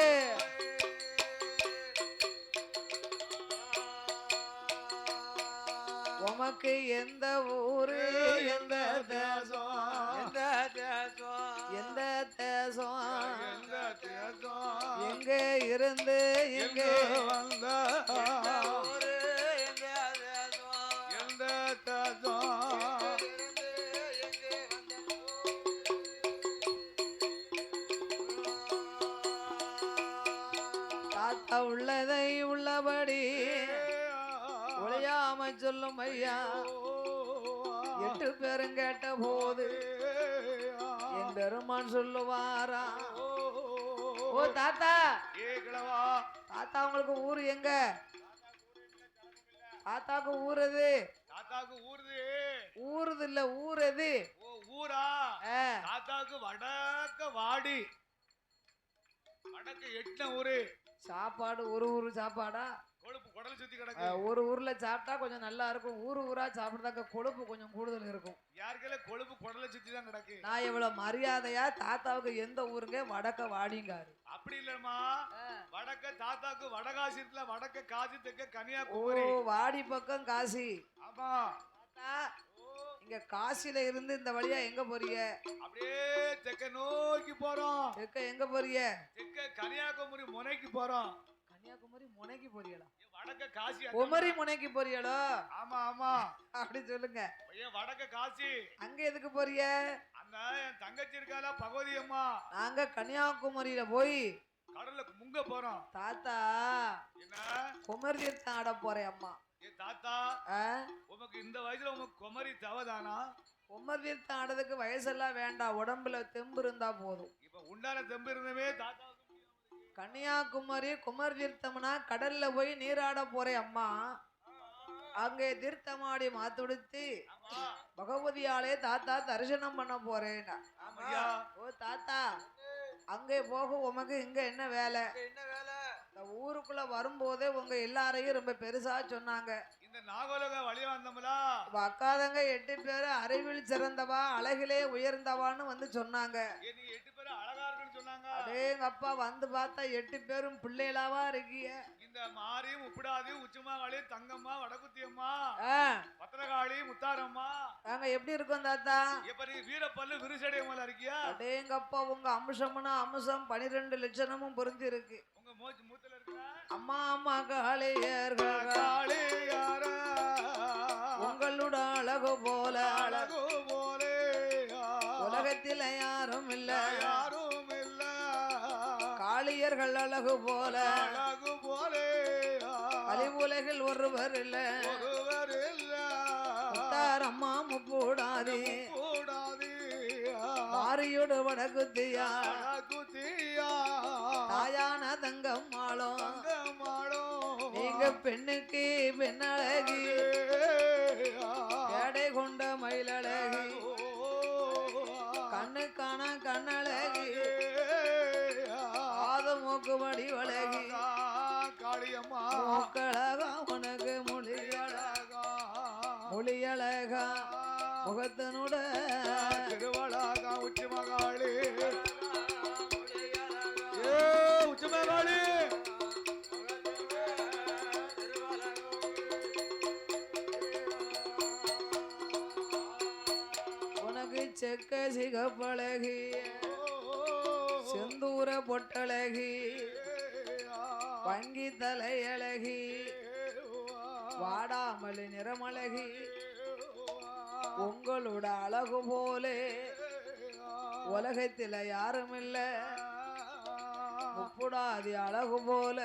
S1: உமக்கு எந்த ஊரு எந்த தேசம்
S3: எந்த தேசம்
S1: எந்த தேசம்
S2: எந்த தேசம்
S1: எங்க இருந்து
S2: எங்க
S1: எங்க
S2: வந்த
S3: ஊரு எந்த தேசம்
S2: எந்த தேசம்
S3: இருந்து எங்கே வந்தனோ
S1: தாத்தா உள்ளதை உள்ளபடி ஒளியாம சொல்லும் ஐயா 8 பேரும் கேட்ட போது என் பெருமான் சொல்லுவாரா. ஓ தாத்தா,
S2: ஏ கிழவா
S1: தாத்தா உங்களுக்கு ஊரு எங்க? தாத்தாக்கு ஊர் எது?
S2: தாத்தாக்கு ஊருது
S1: ஊருது இல்ல, ஊர் எது?
S2: ஓ ஊரா
S1: ஆ,
S2: தாத்தாக்கு வடக்க வாடி வடக்கு எட்டின ஊரு.
S1: சாப்பாடு ஒரு ஊரு சாப்பாடா?
S2: கொழுப்பு குடல் சுத்தி கிடக்கு.
S1: ஒரு ஊர்ல சாப்பிட்டா கொஞ்சம் நல்லா இருக்கும், ஊரா சாப்பிட்டாக்க கொழுப்பு கொஞ்சம் கூடுதல் இருக்கும்.
S2: யாருக்கையில கொழுப்பு குடலை சுத்தி தான் கிடக்கு.
S1: நான் எவ்வளவு மரியாதையா தாத்தாவுக்கு எந்த ஊருங்க வடக்க வாடிங்காரு.
S2: அப்படி இல்லம்மா, வடக்க தாத்தாக்கு வடகாசி இருக்குல்ல, வடக்க காசி தெக்க
S1: ஓ
S2: கன்னியாகுமரி.
S1: வாடி பக்கம் காசி.
S2: ஆமா
S1: தாத்தா இங்க காசில இருந்து இந்த வழியா எங்க போறிய?
S2: அப்படியே தெக்க நோக்கி போறோம்.
S1: எங்க போறிய?
S2: தெக்க கன்னியாகுமரி முனைக்கு போறோம்.
S1: கன்னியாகுமரி முனைக்கு போறியலா?
S2: வடக்க காசி.
S1: குமரி முனைக்கு போறியலோ?
S2: ஆமா ஆமா.
S1: அப்படி சொல்லுங்க.
S2: வடக்க காசி.
S1: அங்க எதுக்கு போறிய?
S2: அந்த என் தங்கச்சி இருக்கால பகவதி அம்மா.
S1: நாங்க கன்னியாகுமரியில போய்
S2: கடல்ல முங்க போறோம்.
S1: தாத்தா
S2: என்ன
S1: குமரி தீர்த்தம் ஆட போறேன் அம்மா.
S2: ஏ தாத்தா உமக்கு இந்த வயசுல உமக்கு குமரி தவதானா?
S1: குமரி தீர்த்தம் ஆடுறதுக்கு வயசெல்லாம் வேண்டாம், உடம்புல தெம்பு இருந்தா போதும்.
S2: இப்ப உண்டான தெம்பு இருந்தவே தாத்தா
S1: கன்னியாகுமரி குமரி தீர்த்தம்னா கடல்ல போய் நீராட போறேன் அம்மா. அங்கே தீர்த்தமாடி மாத்துடுத்து பகவதியாலே தாத்தா தரிசனம் பண்ண போறேன். ஓ தாத்தா அங்கே போக உமக்கு இங்க என்ன வேலை? இந்த ஊருக்குள்ள வரும்போதே உங்க எல்லாரையும் ரொம்ப பெருசா சொன்னாங்க.
S2: இந்த நாகோலக வழியா வந்தோம்ல,
S1: அக்காதங்க 8 பேரு அறிவில் சிறந்தவா அழகிலே உயர்ந்தவான்னு வந்து சொன்னாங்க.
S2: நீங்க 8 பேரும் அழகா இருக்குன்னு சொன்னாங்க.
S1: அடேங்க அப்பா வந்து பார்த்தா 8 பேரும் பிள்ளைகளாவா இருக்கீங்க.
S2: இந்த மாரி முப்பிடாதி உச்சுமாகாளி தங்கம்மா வடகுத்தியம்மா பத்திரகாளி முத்தாரம்மா
S1: நாங்க எப்படி இருக்கோம் தாத்தா?
S2: எப்படி வீரப்பல்லு விருசடைய மேல இருக்கியா?
S1: அடேங்க அப்பா உங்க அம்சம்னா அம்சம் 12 லட்சணமும் பொருந்தி இருக்கு.
S2: உங்க மூச்சு மூத்துல இருக்க
S1: அம்மா அம்மா காளியர்கள் உங்களோட அழகு போல
S2: அழகு போலே
S1: உலகத்தில் யாரும் இல்ல
S2: யாரும் இல்ல.
S1: காளியர்கள் அழகு போல
S2: அழகு போலே
S1: அலி உலகில் ஒருவர் இல்ல
S2: ஒருவர் இல்ல.
S1: அம்மா முப்பூடாதி
S2: கூடாதி
S1: மாரியோடு வடகுத்தியா
S2: குத்தியா
S1: தாயான தங்கம் மாளம்
S2: தங்கமாடும்.
S1: நீங்க பெண்ணுக்கு பெண்ணழகி எடை கொண்ட மயிலழகி கண்ணுக்கான கண்ணழகி ஆத மூக்கு வடிவழகி
S2: காளியம்மா
S1: மூக்கழகா உனக்கு மொழியழகா மொழியழகா முகத்தனுட
S2: திருவழகா உச்சி மகாளி உச்சி மகாளி
S1: உனக்கு செக்க சிகப்பழகி செந்தூர பொட்டழகி வங்கி தலையழகி வாடாமலி நிறமழகி உங்களோட அழகு போலே உலகத்தில யாரும் இல்ல முப்புடாதி அழகு போல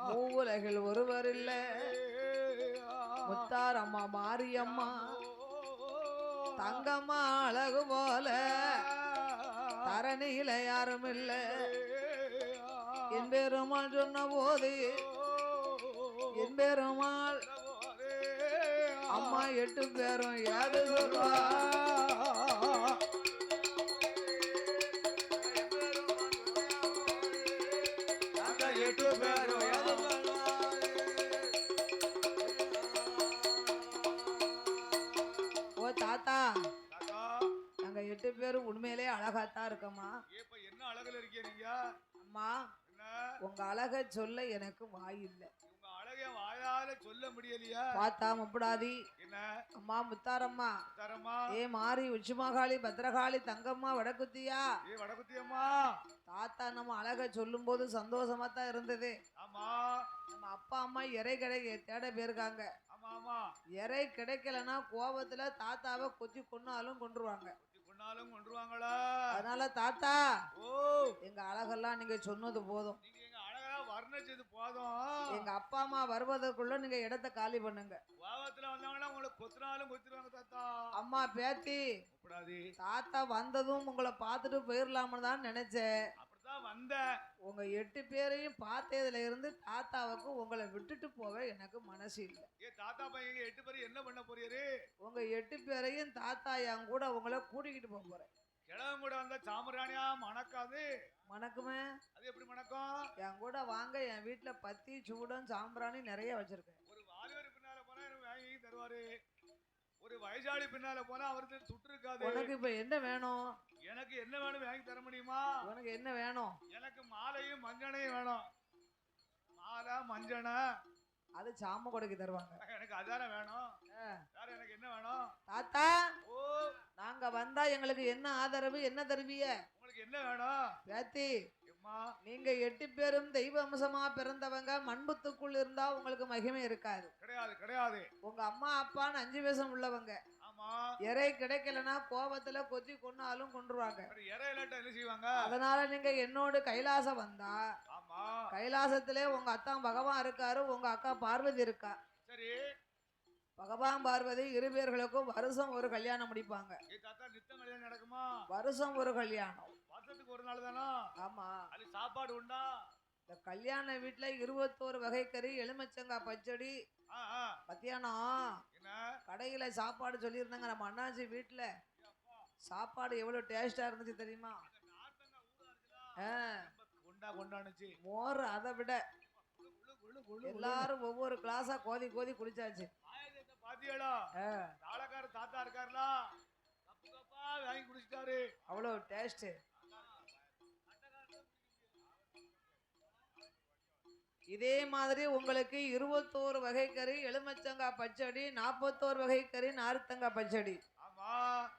S1: மூவுலகில் ஒருவர் இல்ல முத்தாரம்மா மாரியம்மா தங்கம்மா அழகு போல தரணியில யாரும் இல்ல. என் பெருமாள் சொன்ன போது என் பெருமாள் அம்மா 8 பேரும் யாது சொல்வா ஓ தாத்தா நாங்க 8 பேரும் உண்மையிலே அழகாத்தான் இருக்கோமா?
S2: என்ன அழகுல இருக்கீங்க நீங்க?
S1: அம்மா உங்க அழக சொல்ல எனக்கு வாய் இல்ல.
S2: உங்க அழகை வாயால சொல்ல முடியலையா?
S1: பார்த்தா முப்படாதி
S2: என்ன
S1: அம்மா முத்தாரம்மா
S2: முத்தாரம்மா
S1: ஏ மாரி உச்சிமாகாளி பத்திரகாளி தங்கம்மா வடக்குத்தியா
S2: ஏ வடகுத்தியம்மா
S1: தாத்தா நம்ம அழக சொல்லும் போது சந்தோஷமா தான் இருந்தது.
S2: ஆமா
S1: நம்ம அப்பா அம்மா இறை கிடைக்க தேட போயிருக்காங்க.
S2: ஆமா ஆமா
S1: இறை கிடைக்கலன்னா கோபத்துல தாத்தாவை கொத்தி கொன்னாலும் கொன்றுவாங்க.
S2: கொன்னாலும் கொன்றுவாங்களா?
S1: அதனால தாத்தா
S2: ஓ
S1: எங்க அழகெல்லாம் நீங்க சொன்னது போதும்.
S2: நீங்க எங்க அழகா வர்ணிச்சது போதும்.
S1: எங்க அப்பா அம்மா வருவதற்குள்ள நீங்க இடத்த காலி பண்ணுங்க.
S2: கோபத்துல வந்தாங்கன்னா உங்களை கொத்துனாலும் கொத்திடுவாங்க தாத்தா.
S1: அம்மா பேத்தி
S2: கூடாது.
S1: தாத்தா வந்ததும் உங்களை பார்த்துட்டு போயிடலாம்னு தான் நினைச்சேன்.
S2: அப்படித்தான் வந்தேன்.
S1: உங்க 8 பேரையும் பார்த்ததுல இருந்து தாத்தாவுக்கு உங்களை விட்டுட்டு போக எனக்கு மனசு இல்லை.
S2: ஏ தாத்தா பையன் 8 பேரும் என்ன பண்ண போறீரு?
S1: உங்க 8 பேரையும் தாத்தா என் கூட உங்களை கூட்டிக்கிட்டு போக போறேன்.
S2: கிழவன் கூட வந்தா சாம்பிராணியா மணக்காது.
S1: மணக்குமே?
S2: அது எப்படி மணக்கும்?
S1: என் கூட வாங்க, என் வீட்டுல பத்தி சூடம் சாம்பிராணி நிறைய வச்சிருக்கேன்.
S2: ஒரு வாலிபர் பின்னால போனா எனக்கு வாங்கி தருவாரு. ஒரு வயசாளி பின்னால போனா அவருக்கு துட்டு இருக்காது.
S1: உனக்கு இப்ப என்ன வேணும்?
S2: எனக்கு என்ன வேணும் வாங்கி தர முடியுமா?
S1: உனக்கு என்ன வேணும்?
S2: எனக்கு மாலையும் மஞ்சனையும் வேணும். மாலை மஞ்சனை
S1: அது சாம கொடைக்கு தருவாங்க.
S2: எனக்கு அதானே வேணும்.
S1: ஆ.
S2: வேற எனக்கு என்ன வேணும்?
S1: தாத்தா
S2: ஓ,
S1: நாங்க வந்தா எங்களுக்கு என்ன ஆதரவு, என்ன தருவிய?
S2: உங்களுக்கு என்ன வேணும்?
S1: பேத்தி
S2: எம்மா,
S1: நீங்க 8 பேரும் தெய்வ அம்சமா பிறந்தவங்க. மண்புத்துக்குள் இருந்தா உங்களுக்கு மகிமை இருக்காது.
S2: கிடையாது கிடையாது.
S1: உங்க அம்மா அப்பான்னு 5 பேசம் உள்ளவங்க.
S2: ஆமா,
S1: இறை கிடைக்கலன்னா கோபத்துல கொத்தி கொன்னாலும் கொன்றுவாங்க.
S2: அப்புறம் இறையிலட்ட என்ன செய்வாங்க?
S1: அதனால நீங்க என்னோடு கைலாசம் வந்தா
S2: ஆமா,
S1: கைலாசத்திலே உங்க அத்தான் பகவான் இருக்காரு, உங்க அக்கா பார்வதி இருக்கா.
S2: சரி.
S1: பகவான் பார்வதி இருவேர்களுக்கும் வருஷம் ஒரு கல்யாணம் முடிப்பாங்க.
S2: ஏ தாத்தா, நித்தம் கல்யாணம் நடக்குமா?
S1: வருஷம் ஒரு கல்யாணம்.
S2: வருஷத்துக்கு ஒரு நாள் தானா?
S1: ஆமா.
S2: அது சாப்பாடு உண்டா?
S1: இந்த கல்யாண வீட்டுல 21 வகை கறி, எலுமிச்சங்காய் பச்சடி.
S2: ஆ, ஆ.
S1: மத்தியானம்
S2: என்ன?
S1: கடையில சாப்பாடு சொல்லியிருந்தாங்க. நம்ம அண்ணாச்சி வீட்டுல சாப்பாடு எவ்வளவு டேஸ்டா இருந்துச்சு தெரியுமா?
S2: கொண்டா கொண்டானுச்சு.
S1: மோர் அதை விட எல்லாரும் ஒவ்வொரு கிளாஸா கோதி கோதி குடிச்சாச்சு.
S2: பாத்தியாடா? தாளக்கார தாத்தா இருக்காருல, கப்பு கப்பா வாங்கி குடிச்சிட்டாரு.
S1: அவ்வளவு டேஸ்ட். இதே மாதிரி உங்களுக்கு 21 வகை கறி, எலுமிச்சங்காய் பச்சடி, 41 வகை கறி, நார்த்தங்காய் பச்சடி.
S2: ஆமா,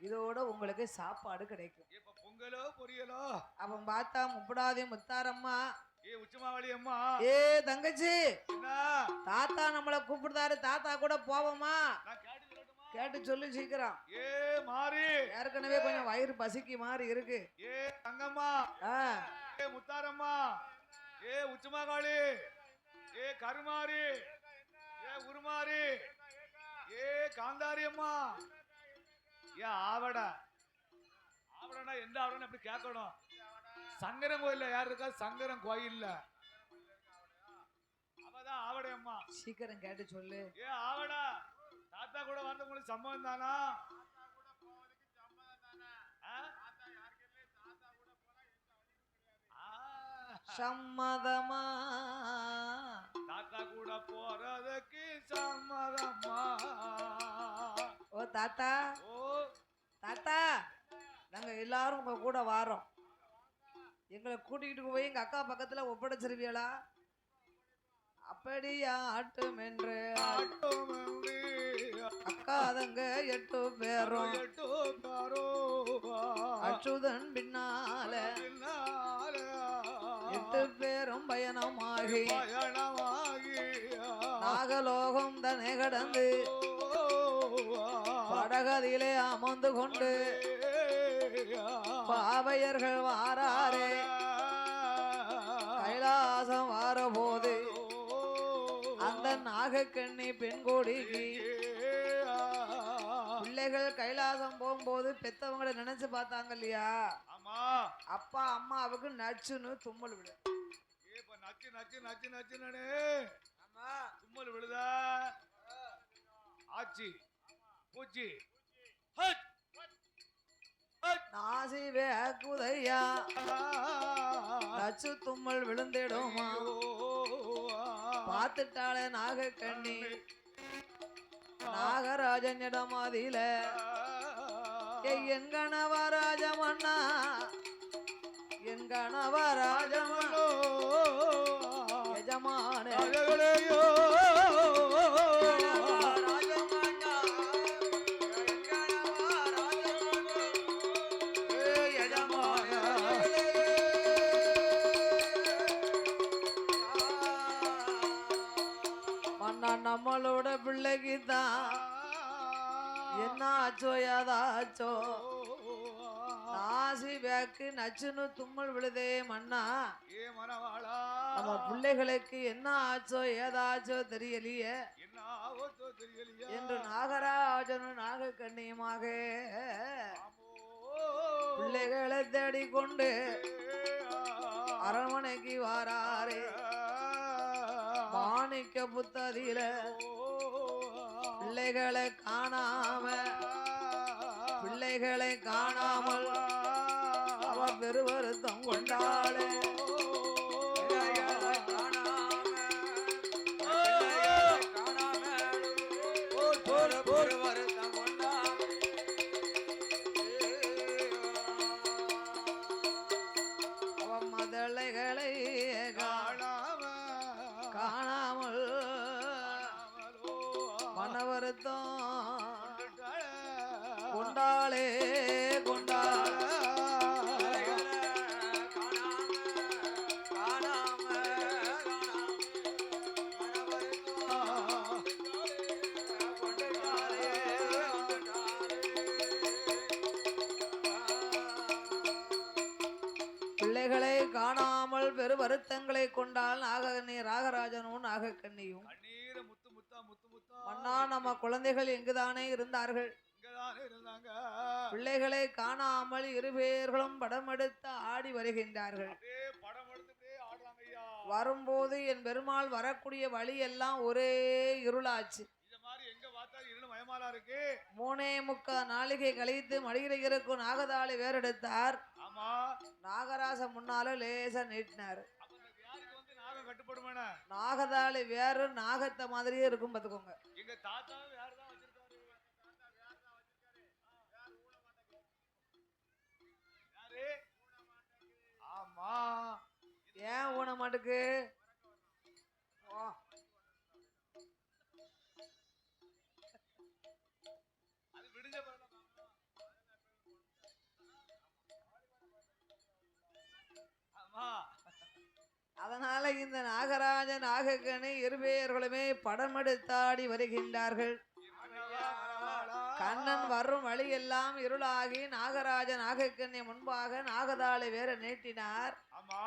S1: இதோட உங்களுக்கு சாப்பாடு கிடைக்கும்.
S2: இப்ப பொங்கலோ பொரியலோ.
S1: அப்ப பார்த்தா முப்படாதி முத்தாரம்மா,
S2: ஏ உச்சமாவளி அம்மா,
S1: ஏ தங்கச்சி
S2: என்ன?
S1: தாத்தா நம்மள கூப்பிடுதாரு, தாத்தா கூட போவோமா?
S2: நான் கேட்டு சொல்லட்டுமா?
S1: கேட்டு சொல்லு சீக்கிரம்.
S2: ஏ மாறி,
S1: ஏற்கனவே கொஞ்சம் வயிறு பசிக்கு மாதிரி இருக்கு.
S2: ஏ தங்கம்மா,
S1: ஆ,
S2: ஏ முத்தாரம்மா, ஏ உச்சமாகாளி, ஏ கருமாரி, ஏ உருமாரி, ஏ காந்தாரி அம்மா, ஏ ஆவடா. ஆவடா எந்த ஆவடா அப்படி கேட்கணும். சங்கரன் கோயில்ல யார் இருக்கா? சங்கரன் கோயில்ல அவதான் ஆவடை அம்மா.
S1: சீக்கிரம் கேட்டு சொல்லு.
S2: ஏ ஆவடா, தாத்தா கூட வந்தவங்களுக்கு சம்மதம் தானா?
S1: சம்மதமா?
S2: தாத்தா கூட போறதுக்கு சம்மதமா?
S1: ஓ தாத்தா,
S2: ஓ
S1: தாத்தா நாங்க எல்லாரும் உங்க கூட வாரோம். எங்களை கூட்டிகிட்டு போய் எங்க அக்கா பக்கத்துல ஒப்படைச்சிருவியலா? அப்படியா ஆட்டும் என்று அக்கா தங்க 8 பேரும் அச்சுதன் பின்னால 8 பேரும் பயணமாகி நாகலோகம் தன்னை கடந்து படகதிலே அமர்ந்து கொண்டு பாவையர்கள் வாராரே கைலாசம் வாரபோது அந்த நாகக்கண்ணி பெண்கோடிக்கு பிள்ளைகள் கைலாசம் போகும்போது பெத்தவங்களை நினைச்சு பார்த்தாங்க இல்லையா?
S2: ஆமா,
S1: அப்பா அம்மாவுக்கு நச்சுன்னு தும்மல் விடு.
S2: இப்ப நச்சு நச்சு நச்சு நச்சுனே தும்மல் விழுதா? ஆச்சி பூச்சி
S1: நாசி வேக்குதையா நச்சு தும்மல் விழுந்திடுமா? பார்த்துட்டாளே நாகக்கண்ணி நாகராஜனிடம் அதில என் கணவராஜமண்ணா, என் கணவராஜமண்ணோ எஜமானே நம்மளோட பிள்ளைக்கு தான் என்ன ஆச்சோ ஏதாச்சோ நாசி பேக்கு நச்சுன்னு தும்மல் விழுதே மண்ணா.
S2: ஏ மனவாளா,
S1: நம்ம பிள்ளைகளுக்கு என்ன ஆச்சோ ஏதாச்சோ தெரியலையே
S2: என்ன ஆவத்தோ தெரியலையா
S1: என்று நாகராஜனும் நாகக்கண்ணியுமாக பிள்ளைகளை தேடிக்கொண்டு அரண்மனைக்கு வாராரே. மாணிக்க புத்ததில பிள்ளைகளை காணாம பிள்ளைகளை காணாமல் அவ பெருவருத்தம் கொண்டாளே. அவ மதளைகளை காணாமல் வருத்தம் கொண்டாளே கொண்டாள பிள்ளைகளை காணாமல் பெரு வருத்தங்களை கொண்டால் நாகக்கண்ணி ராகராஜனும் நாகக்கண்ணியும்
S2: கண்ணீர முத்து முத்தா முத்து முத்தா
S1: மன்னா நம்ம குழந்தைகள் எங்குதானே இருந்தார்கள்
S2: இங்கதானே இருந்தாங்க.
S1: பிள்ளைகளை காணாமல் இருபேர்களும் படம் எடுத்து ஆடி வருகின்றார்கள்.
S2: அப்படியே படம் எடுத்துட்டே ஆடுறாங்க ஐயா.
S1: வரும்போது என் பெருமாள் வரக்கூடிய வழி எல்லாம் ஒரே இருளாச்சு.
S2: இந்த மாதிரி எங்க பார்த்தா இருள் மயமாலா இருக்கு.
S1: 3:45 நாளிகை கழித்து மடிகிற இருக்கும் நாகதாளி வேறெடுத்தார்.
S2: ஆமா
S1: நாகராச முன்னால லேசா நீட்டினார்.
S2: அப்ப இந்த வியாதிக்கு வந்து நாகம் கட்டுப்படுமானே.
S1: நாகதாளி வேறு நாகத்தை மாதிரியே இருக்கும் பாத்துக்கோங்க.
S2: எங்க தாத்தா வேறதான் வச்சிருக்காரு. யாரு? ஆமா
S1: ஏன் ஊன மாட்டுக்கு
S2: அது விடுஞ்ச பிறகு ஆமா
S1: அதனால இந்த நாகராஜ நாகக்கணி இருபேர்களுமே படம் எடுத்தாடி வருகின்றார்கள். கண்ணன் வரும் வழியெல்லாம் இருளாகி நாகராஜ நாகக்கண்ணி முன்பாக நாகதாளி வேற நீட்டினார்.
S2: ஆமா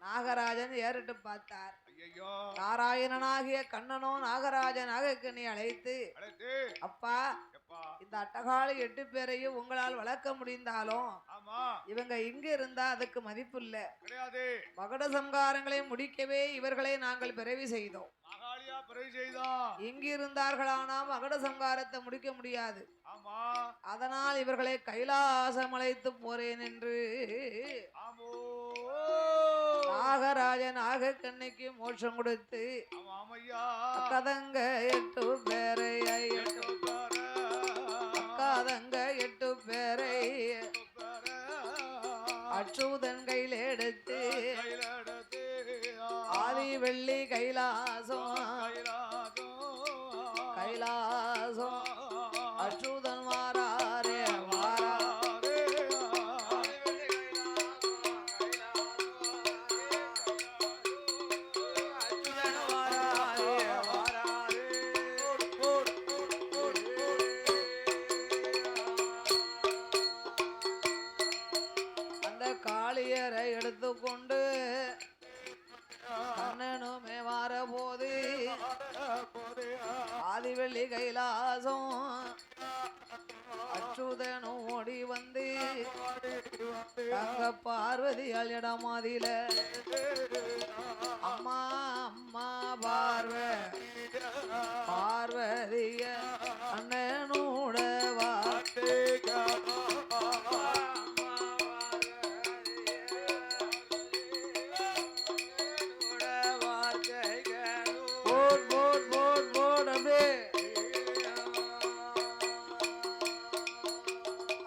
S1: நாகராஜன் ஏறிட்டு பார்த்தார்.
S2: ஐயோ
S1: நாராயணனாகிய கண்ணனோ நாகராஜ நாகக்கண்ணி அழைத்து,
S2: அழைத்து
S1: அப்பா
S2: எப்பா
S1: இந்த அட்டகாளி 8 பேரையும் உங்களால் வளர்க்க முடிந்தாலும்
S2: ஆமா
S1: இவங்க இங்க இருந்தா அதுக்கு மதிப்பு இல்ல.
S2: கிடையாது.
S1: மகட சம்காரங்களை முடிக்கவே இவர்களை நாங்கள் பிறவி செய்தோம்.
S2: மகாலியா பிறகு செய்தோம்.
S1: இங்கு இருந்தார்களானா மகட சம்காரத்தை முடிக்க முடியாது.
S2: ஆமா
S1: அதனால் இவர்களை கைலாசம் அழைத்து போறேன் என்று
S2: ஆமோ
S1: நாகராஜன் நாகக்கண்ணிக்கு மோட்சம் கொடுத்து
S2: ஆமா ஆமையா
S1: கதங்க 8 பேரை கதங்க 8 பேரை அச்சுதன் கையில் எடுத்து ஆதி வெள்ளி கைலாசம் கைலாசம் அச்சுதன் வாராரே வாரா அந்த காளியரை எடுத்துக்கொண்டு கண்ணனுமே வார போது ஆதிவெள்ளி கைலாசம் அச்சுதனும் ஓடி வந்து தங்க பார்வதியால் இடமாதில அம்மா அம்மா பார்வை பார்வதிய அண்ணனோட வார்த்தை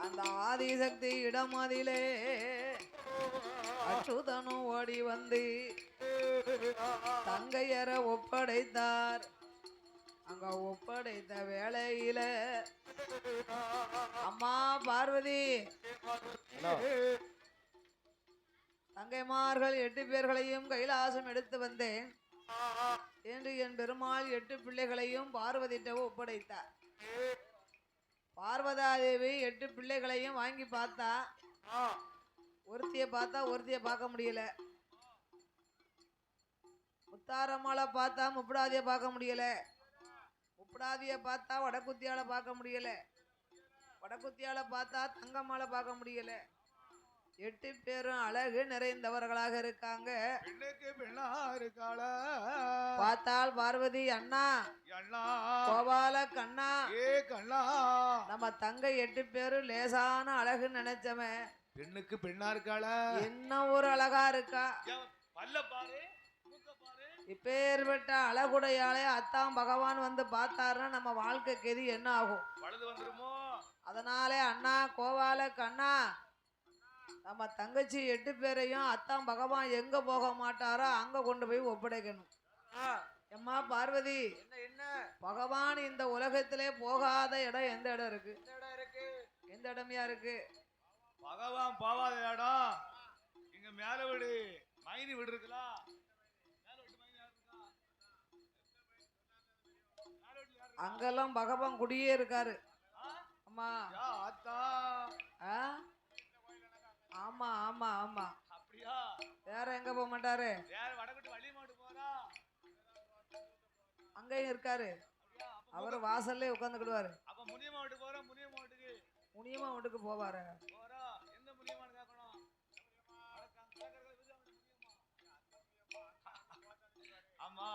S1: அந்த ஆதிசக்தி இடமதிலே அச்சுதனும் ஓடி வந்து தங்கையர ஒப்படைத்தார். அங்க ஒப்படைத்த வேளையில அம்மா பார்வதி தங்கைமார்கள் 8 பேர்களையும் கைலாசம் எடுத்து வந்தேன் என்று என் பெருமாள் 8 பிள்ளைகளையும் பார்வதிட்ட ஒப்படைத்தார். பார்வதாதேவி 8 பிள்ளைகளையும் வாங்கி பார்த்தா ஒருத்தியை பார்த்தா ஒருத்தியை பார்க்க முடியல. முத்தாரம்மாளை பார்த்தா முப்படாதிய பார்க்க முடியல. முப்படாதிய பார்த்தா வடக்குத்தியால பார்க்க முடியல. வடக்குத்தியால பார்த்தா தங்கம்மாளை பார்க்க முடியல. 8 பேரும் அழகு நிறைந்தவர்களாக இருக்காங்க.
S2: பெண்ணுக்கு பெண்ணா இருக்காள
S1: பார்த்தால் பார்வதி அண்ணா
S2: அண்ணா
S1: கோபால கண்ணா
S2: ஏ கண்ணா
S1: நம்ம தங்கை 8 பேரும் லேசான அழகுன்னு நினைச்சவன்
S2: பெண்ணுக்கு பெண்ணா இருக்காள
S1: என்ன ஒரு அழகா இருக்கா.
S2: பல்ல பாரு மூக்க பாரு.
S1: இப்பேற்பட்ட அழகுடையாலே அத்தாம் பகவான் வந்து பார்த்தாருன்னா நம்ம வாழ்க்கை கெதி என்ன ஆகும்?
S2: பழுது வந்துருமோ?
S1: அதனாலே அண்ணா கோபால கண்ணா நம்ம தங்கச்சி 8 பேரையும் அத்தாம் பகவான் எங்க போக மாட்டாரோ அங்க கொண்டு போய் ஒப்படைக்கணும். அம்மா பார்வதி,
S3: என்ன என்ன
S1: பகவான் இந்த உலகத்திலே போகாத இடம் எந்த இடம் இருக்கு?
S3: என்ன இடம் இருக்கு?
S1: எந்த இடமையா இருக்கு?
S2: பகவான் போவாத இடம் இங்க மேல வீடு மைனி வீடு இருக்குல்ல, மேல வீட்டு மைனி யார் இருக்கா? மேல வீட்டுல யார் இருக்கா?
S1: அங்கெல்லாம் பகவான் குடியே இருக்காரு.
S2: ஆ?
S1: அம்மா
S2: யா ஆத்தா,
S1: ஆ? ஆமா ஆமா ஆமா,
S2: அப்படியா?
S1: வேற எங்க போக மாட்டாரு,
S2: வேற வடக்குட்டு வள்ளி மாட்டு போறா.
S1: அங்கேயும் இருக்காரு.
S2: அப்படியா?
S1: அவர் வாசல்லே உட்காந்துக்கிடுவாரு.
S2: அப்ப முனியம்மா வீட்டு போறா, முனியம்மா வீட்டுக்கு
S1: முனியமா வீட்டுக்கு போவாரு.
S2: போறா. எந்த முனியம்மான்னு கேட்கணும். ஆமா,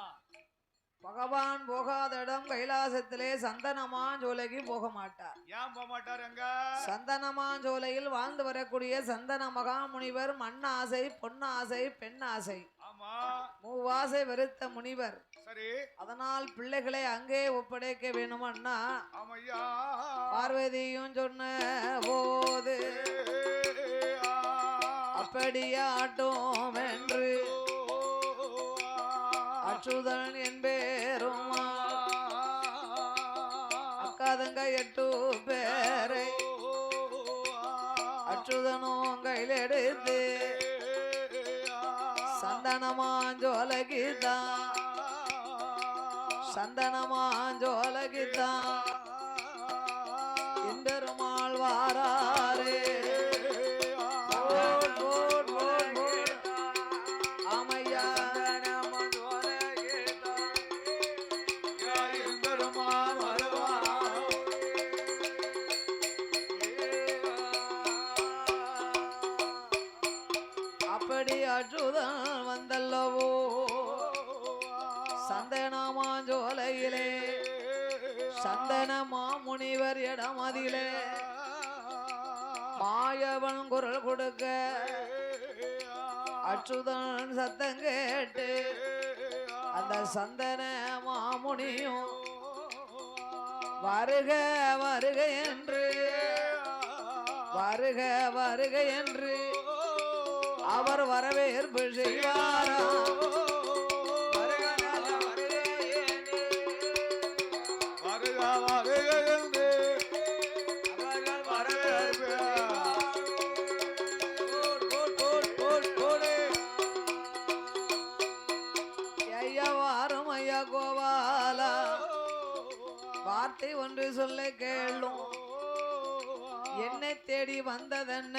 S1: பகவான் போகாத இடம் கைலாசத்திலே சந்தனமாஞ்சோலைக்கு போக மாட்டார்.
S2: ஏன் போக மாட்டாரு அங்க?
S1: சந்தனமாஞ்சோலையில் வாழ்ந்து வரக்கூடிய சந்தன மகாமுனிவர் மண்ணாசை, பொன்னாசை, பெண்ணாசை,
S2: ஆமா,
S1: மூவாசை வெறுத்த முனிவர்.
S2: சரி,
S1: அதனால் பிள்ளைகளை அங்கே ஒப்படைக்க வேணுமன்னா
S2: ஆமையா,
S1: பார்வதியும் சொன்ன போது அப்படியாட்டும் என்று அச்சுதன் என்பேரும் அக்காதங்க 8 பேரை அச்சுதனும் கையில் எடுத்து சந்தனமாஞ்சோலகிதான் சந்தனமாஞ்சோலகிதான் இன்பெருமாள் வாராரே. போட், போட், போட், போட். ஆமையா அப்படி அச்சுதன் வந்தல்லவோ சந்தனமாஞ்சோலையிலே சந்தன மாமுனிவர் இடமதிலே மாயவன் குரல் கொடுக்க அச்சுதன் சத்தம் கேட்டு அந்த சந்தன மாமுனியும் வருக வருக என்று வருக வருக என்று அவர் வரவேற்பு செய்வாராம். ஐயா வாரும் ஐயா கோபாலா, வார்த்தை ஒன்று சொல்ல கேளும், என்னை தேடி வந்ததென்ன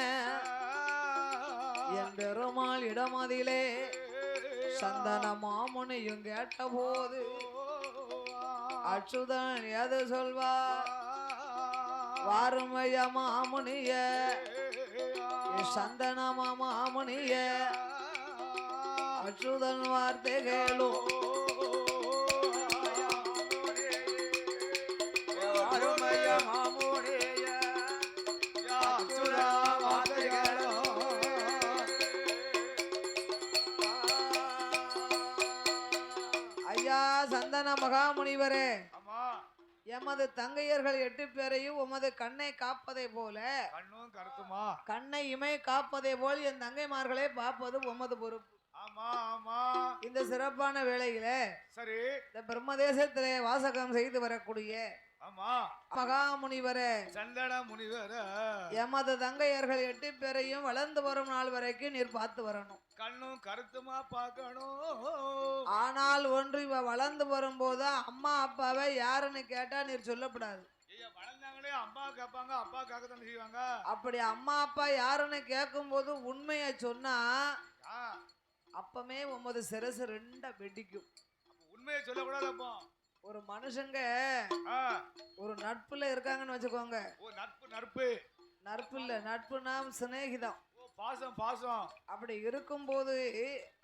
S1: என் பெருமாள் இடமதிலே சந்தன மாமுனியும் கேட்ட போது அச்சுதன் எது சொல்வா? வாரும் ஐயா மாமுனிய, சந்தன மாமுனிய அச்சுதன் வார்த்தை கேளும். ஐயா சந்தன மகாமுனிவரே,
S2: ஆமா,
S1: எமது தங்கையர்கள் 8 பேரையும் உமது கண்ணை காப்பதை போல
S2: கண்ணும் கருத்துமா,
S1: கண்ணை இமை காப்பதை போல் என் தங்கைமார்களை பார்ப்பது உமது பொறுப்பு.
S2: ஆமா ஆமா,
S1: இந்த சிறப்பான வேளையில
S2: சரி,
S1: இந்த பிரம்மதேசத்திலே வாசகம் செய்து வரக்கூடிய
S2: ஆமா,
S1: மகாமுனிவரே,
S2: சந்தன முனிவர்
S1: எமது தங்கையர்கள் 8 பேரையும் வளர்ந்து வரும் நாள் வரைக்கும் நீர் பார்த்து வரணும்.
S2: கண்ணும் கருத்துமா பார்க்கணும்.
S1: ஆனால் ஒன்று, இவ வளர்ந்து வரும்போது அம்மா அப்பாவை யாருன்னு கேட்டா நீர் சொல்லக்கூடாது.
S2: ஐயா, வளர்ந்தாங்களே அம்மா கேட்பாங்க, அப்பா கேட்கத்தானே செய்வாங்க.
S1: அப்படி அம்மா அப்பா யாருன்னு கேட்கும் போது உண்மையை சொன்னா
S2: ஆ,
S1: அப்பமே உமது சிரசு 2 வெடிக்கும்.
S2: அப்ப உண்மையை சொல்லக்கூடாது. அப்போ
S1: ஒரு மனுஷங்க
S2: ஆ,
S1: ஒரு நட்புல இருக்காங்கன்னு வச்சுக்கோங்க.
S2: ஓ நட்பு நட்பு,
S1: நட்பு இல்ல, நட்புனா சிநேகிதம்.
S2: ஓ பாசம் பாசம்.
S1: அப்படி இருக்கும்போது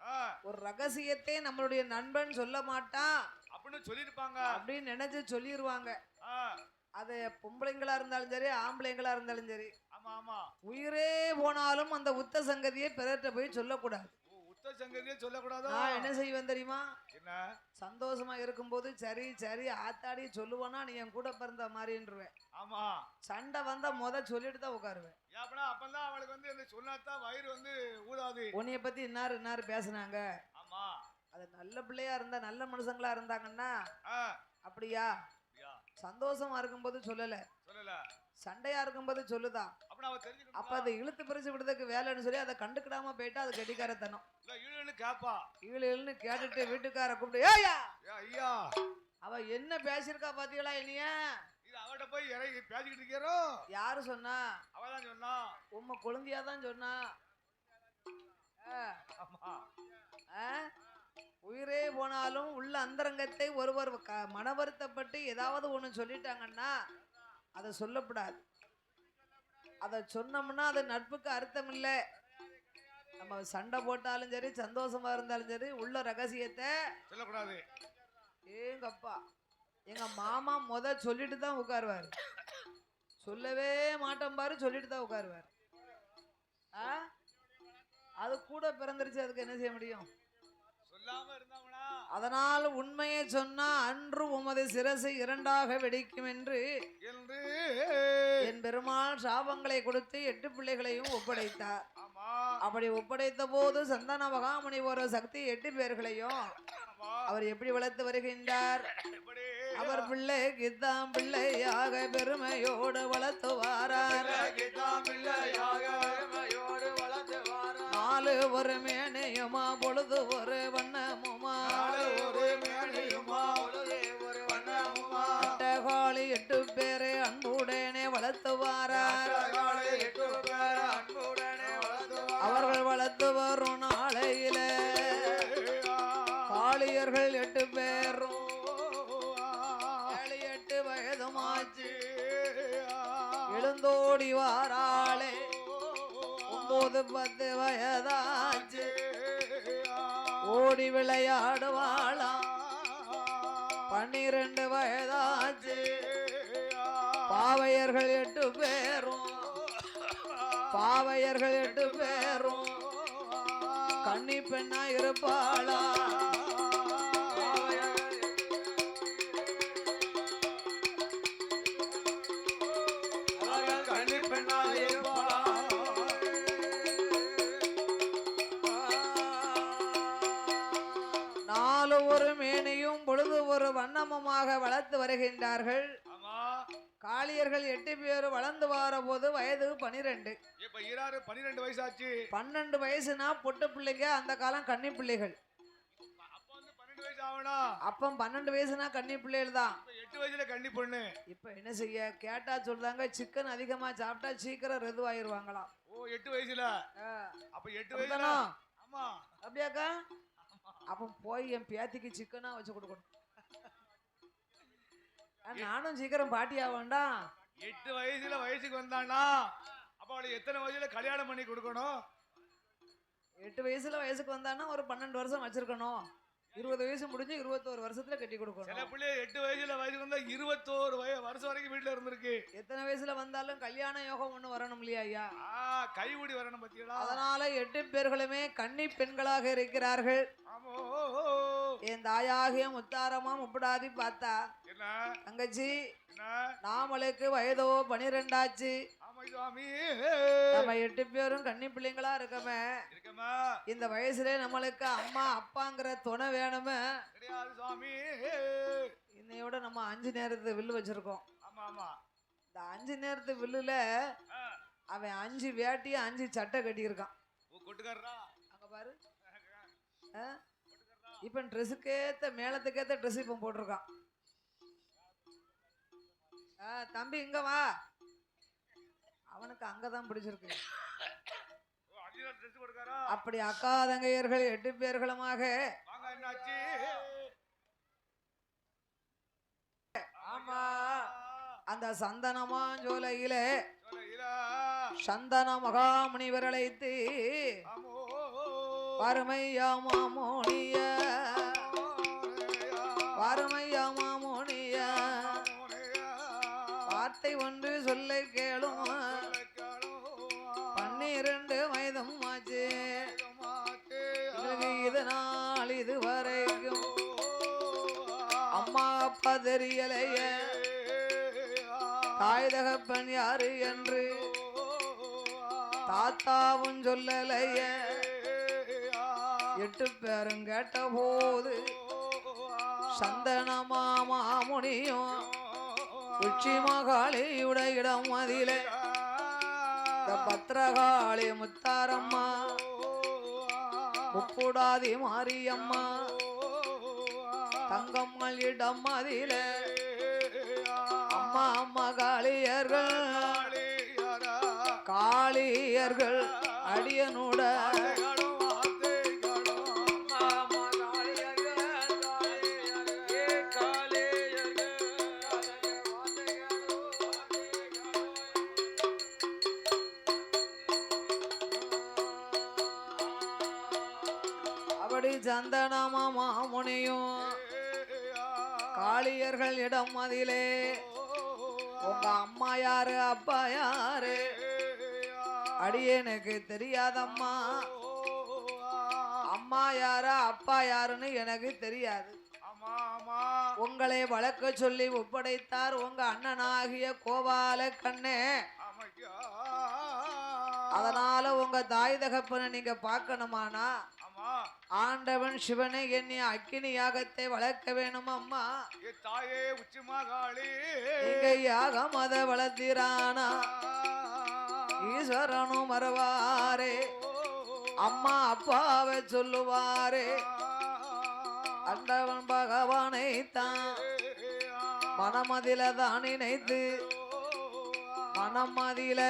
S2: ஆ,
S1: ஒரு ரகசியத்தை நம்மளுடைய நண்பன் சொல்ல மாட்டான்
S2: அப்படின்னு சொல்லியிருப்பாங்க.
S1: அப்படின்னு நினைச்சு சொல்லிடுவாங்க.
S2: ஆ,
S1: அது பொம்பளைங்களா இருந்தாலும் சரி, ஆம்பளைங்களா இருந்தாலும் சரி,
S2: ஆமா ஆமா,
S1: உயிரே போனாலும் அந்த உத்த சங்கதியை பிறர்கிட்ட போய் சொல்லக்கூடாது.
S2: ஓ உத்த சங்கதியே சொல்லக்கூடாதோ?
S1: நான் என்ன செய்வேன் தெரியுமா?
S2: என்ன?
S1: சந்தோஷமா இருக்கும்போது சரி சரி ஆத்தாடி சொல்லுவேன்னா நீ என் கூட பிறந்த மாதிரின்றுவேன்.
S2: ஆமா,
S1: சண்டை வந்தா சொல்லிட்டு தான் உட்காருவேன்.
S2: ஏப்பனா அப்பதான் அவளுக்கு வந்து இந்த சொன்னாதான் வயிறு வந்து ஊதாது.
S1: உன்னைய பத்தி இன்னாரு பேசுனாங்க,
S2: ஆமா,
S1: அது நல்ல பிள்ளையா இருந்தா நல்ல மனுஷங்களா இருந்தாங்கன்னா
S2: ஆ,
S1: அப்படியா
S2: அப்படியா?
S1: சந்தோஷமா இருக்கும்போது சொல்லல,
S2: சொல்லல.
S1: சண்டையா இருக்கும்போது சொல்லுதான்.
S2: அப்ப அவ தெரிஞ்சுக்கணும்.
S1: அப்ப அதை இழுத்து பிரிச்சு விடுறதுக்கு வேலைன்னு சொல்லி அதை கண்டுக்கிடாம போயிட்டா அது கெட்டிக்காரத்தனம்.
S2: இல்ல ஈழன்னு கேப்பா.
S1: இழுன்னு கேட்டுட்டு வீட்டுக்கார கூப்பிட்டு ஏய்யா
S2: ஏ ஐயா,
S1: அவ என்ன பேசியிருக்கா பாத்தீங்களா என்னைய?
S2: இது அவட்ட போய் இறங்கி பேசிக்கிட்டு இருக்கிறோ.
S1: யாரு சொன்னா?
S2: அவதான் சொன்னா.
S1: உம்ம குழந்தையா தான் சொன்னா. ஆ,
S2: ஆமா.
S1: ஆ? உயிரே போனாலும் உள்ள அந்தரங்கத்தை ஒருவர் மன வருத்தப்பட்டு ஏதாவது ஒண்ணு சொல்லிட்டாங்கன்னா அதை சொல்லக்கூடாது. அதை சொன்னோம்னா அது நட்புக்கு அர்த்தம் இல்லை. நம்ம சண்டை போட்டாலும் சரி சந்தோஷமா இருந்தாலும் சரி உள்ள ரகசியத்தை
S2: சொல்லக்கூடாது.
S1: ஏங்கப்பா எங்க மாமா சொல்லிட்டு தான் உட்காருவாரு. சொல்லவே மாட்டோம் பாரு, சொல்லிட்டு தான் உட்காருவாரு. அது கூட பிறந்துருச்சு, அதுக்கு என்ன செய்ய முடியும்?
S2: சொல்லாம இருந்தாங்கனா
S1: அதனால் உண்மையை சொன்னா அன்று உமது சிரசு இரண்டாக வெடிக்கும் என்று என் பெருமாள் சாபங்களை கொடுத்து 8 பிள்ளைகளையும் ஒப்படைத்தார்.
S2: ஆமா.
S1: அப்படி ஒப்படைத்த போது சந்தன மகாமுனி ஒரு சக்தி 8 பேர்களையும் அவர் எப்படி வளர்த்து வருகின்றார்? அவர் பிள்ளை கித்தாம் பிள்ளையாக பெருமையோடு வளர்த்து வாரார். 4 ஒரு மேனையுமா பொழுது ஒரு வண்ணமுமா, காளி 8 பேரை அன்புடனே வளர்த்து வாரார். அவர்கள் வளர்த்து வரும் நாளையில காளியர்கள் 8 பேரும் 7-8 வயதுமாச்சு எழுந்தோடி வாராளே. 9-10 வயதாச்சு ஓடி விளையாடுவாளாம். 12 வயதாச்சு பாவையர்கள் 8 பேரும் பாவையர்கள் 8 பேரும் கன்னி பெண்ணா இருப்பாளா.
S3: கன்னி பெண்ணா இருப்பாளா.
S1: 4 ஒரு மேனியும் பொழுது ஒரு வண்ணமுமாக வளர்த்து வருகின்றார்கள். காளியர்கள் 8 பேர் வளர்ந்து வார போது வயது 12.
S2: இப்ப 12 வயசாச்சு.
S1: 12 வயசுனா பொட்டு பிள்ளைங்க, அந்த காலம் கன்னி பிள்ளைகள்.
S2: அப்ப வந்து 12 வயசு ஆவணும்.
S1: அப்ப 12 வயசுனா கன்னி பிள்ளைகள் தான்.
S2: 8 வயசுல கன்னி பொண்ணு.
S1: இப்ப என்ன செய்ய கேட்டா சொல்றாங்க சிக்கன் அதிகமா சாப்பிட்டா சீக்கிரம் ரெதுவாயிருவாங்களாம்.
S2: ஓ 8 வயசுல. அப்ப 8 வயசுல.
S1: அப்படிதானா?
S2: ஆமா.
S1: அப்படியாக்கா? அப்ப போய் என் பேத்திக்கு சிக்கனா வச்சு கொடுக்கணும். நானும் சீக்கிரம் பாட்டியா வேண்டாம்.
S2: 8 வயசுல வயசுக்கு வந்தானா அப்ப அவளுக்கு எத்தனை வயசுல கல்யாணம் பண்ணி கொடுக்கணும்?
S1: 8 வயசுல வயசுக்கு வந்தானா ஒரு 12 வருஷம் வச்சிருக்கணும். 20 வயசு முடிஞ்சு 21 வருஷத்துல கட்டி
S2: சில
S1: கொடுக்கணும்.
S2: பிள்ளை 8 வயசுல வயசுக்கு வந்தா 21 வருஷம் வரைக்கும் வீட்டுல இருந்திருக்கு.
S1: எத்தனை வயசுல வந்தாலும் கல்யாண யோகம் ஒண்ணு வரணும் இல்லையா ஐயா?
S2: கைவிடி வரணும் பத்தியலா.
S1: அதனால 8 பேர்களுமே கன்னி பெண்களாக இருக்கிறார்கள்.
S2: ஆமோ.
S1: என் தாயாகிய முத்தாரமா முப்படாதி பார்த்தா
S2: என்ன
S1: தங்கச்சி
S2: என்ன
S1: நாமளுக்கு வயதோ 12 ஆச்சு.
S2: ஆமா சுவாமி.
S1: நம்ம 8 பேரும் கன்னி பிள்ளைங்களா இருக்கமே.
S2: இருக்கமா.
S1: இந்த வயசுல நம்மளுக்கு அம்மா அப்பாங்கிற துணை வேணுமே.
S2: கிடையாது சுவாமி.
S1: இன்னையோட நம்ம 5 நேரத்து வில்லு வச்சிருக்கோம்.
S2: ஆமா ஆமா.
S1: இந்த 5 நேரத்து வில்லுல அவன் 5 வேட்டி 5 சட்டை கட்டியிருக்கான்.
S2: கொட்டுக்காரரா
S1: அங்க பாரு. இப்ப ட்ரெஸ்ஸுக்கேத்த மேளத்துக்கேத்த ட்ரெஸ் இப்ப போட்டிருக்கான். தம்பி இங்க வா. அவனுக்கு அங்கதான் பிடிச்சிருக்கு. அப்படி அக்கா தங்கையர்கள் 8 பேர்களுமாக
S3: ஆமா.
S1: அந்த சந்தனமா ஜோலையில சந்தன மகாமுனிவரழைத்து வறுமையா மாமோனிய வறுமையா மாமோனிய வார்த்தை ஒன்று சொல்ல கேளும். 12 வயதும் ஆச்சு இதனால் இதுவரைக்கும் அம்மா அப்பா தெரியலைய, தாய் தகப்பன் யாரு என்று தாத்தாவும் சொல்லலைய, எட்டு பேரும் கேட்ட போது சந்தனமா மாமுனியும் உச்சி மகாளியுடைய இடம் அதில பத்திரகாளி முத்தாரம்மா முப்புடாதி மாரியம்மா தங்கம்மல் இடம் அதில அம்மா அம்மா காளியர்கள் அடியனுட அப்படி சந்தனமா மாமுனியும் காளியர்கள் இடம் அதிலே உங்க அம்மா யாரு அப்பா யாரு அடியேனுக்கு தெரியாதம்மா அம்மா யாரா அப்பா யாருன்னு எனக்கு தெரியாது உங்களை வளர்க்க சொல்லி ஒப்படைத்தார் உங்க அண்ணனாகிய கோபால கண்ணே அதனால உங்க தாய் தகப்பனை நீங்க பார்க்கணுமானா ஆண்டவன் சிவனை எண்ணி அக்கினி யாகத்தை வளர்க்க வேணும் அம்மா
S2: தாயே உச்சி மகாளி
S1: நீங்க யாகம் அத வளர்த்திரானா ஈஸ்வரனும் மறவாரே அம்மா அப்பாவை சொல்லுவாரே அண்டவன் பகவானை தான் மனமதில தான் நினைத்து மனமதில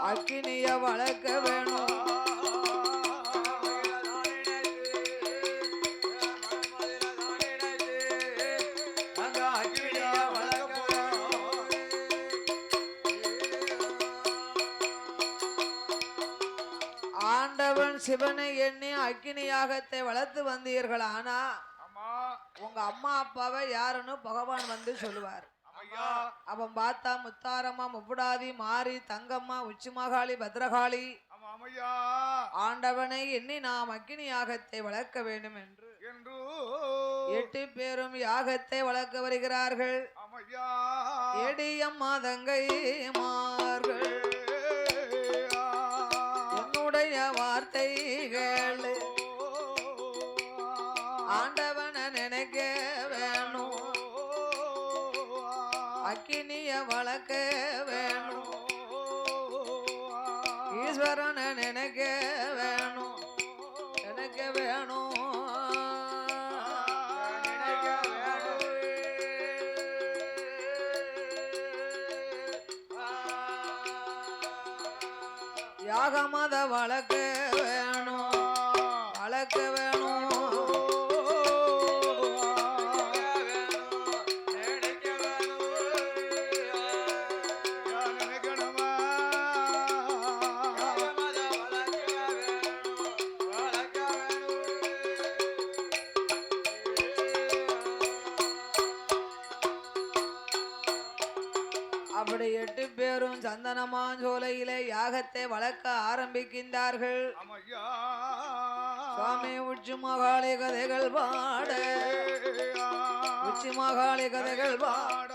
S1: அக்கினிய வளர்க்க வேணும் ஆண்டவன் சிவனை எண்ணி அக்கினி யாகத்தை வளர்த்து வந்தீர்கள் ஆனா உங்க அம்மா அப்பாவை யாருன்னு பகவான் வந்து சொல்லுவார் அவன் பார்த்தா முத்தாரம்மா முப்புடாதி மாரி தங்கம்மா உச்சி மகாளி பத்ரகாளி ஆண்டவனை எண்ணி நாம் அக்கினி யாகத்தை வளர்க்க வேண்டும் என்று எட்டு பேரும் யாகத்தை வளர்க்க வருகிறார்கள் எடியம்மா தங்கை மார்கள் என்னுடைய வார்த்தைகள் ஆண்டவனை நினைக்க வேணும் அக்கினிய வளர்க்க வேணும் ஈஸ்வரனை நினைக்க வேணும் நினைக்க வேணும் யாகமத வளர்க்க வேணும் வளர்க்க வேணும் அப்படி எட்டு பேரும் சந்தனமாஞ்சோலையிலே யாகத்தை வளர்க்க ஆரம்பிக்கின்றார்கள் சுவாமி உச்சி மகாளி கதைகள் பாட உச்சி மகாளி கதைகள் பாட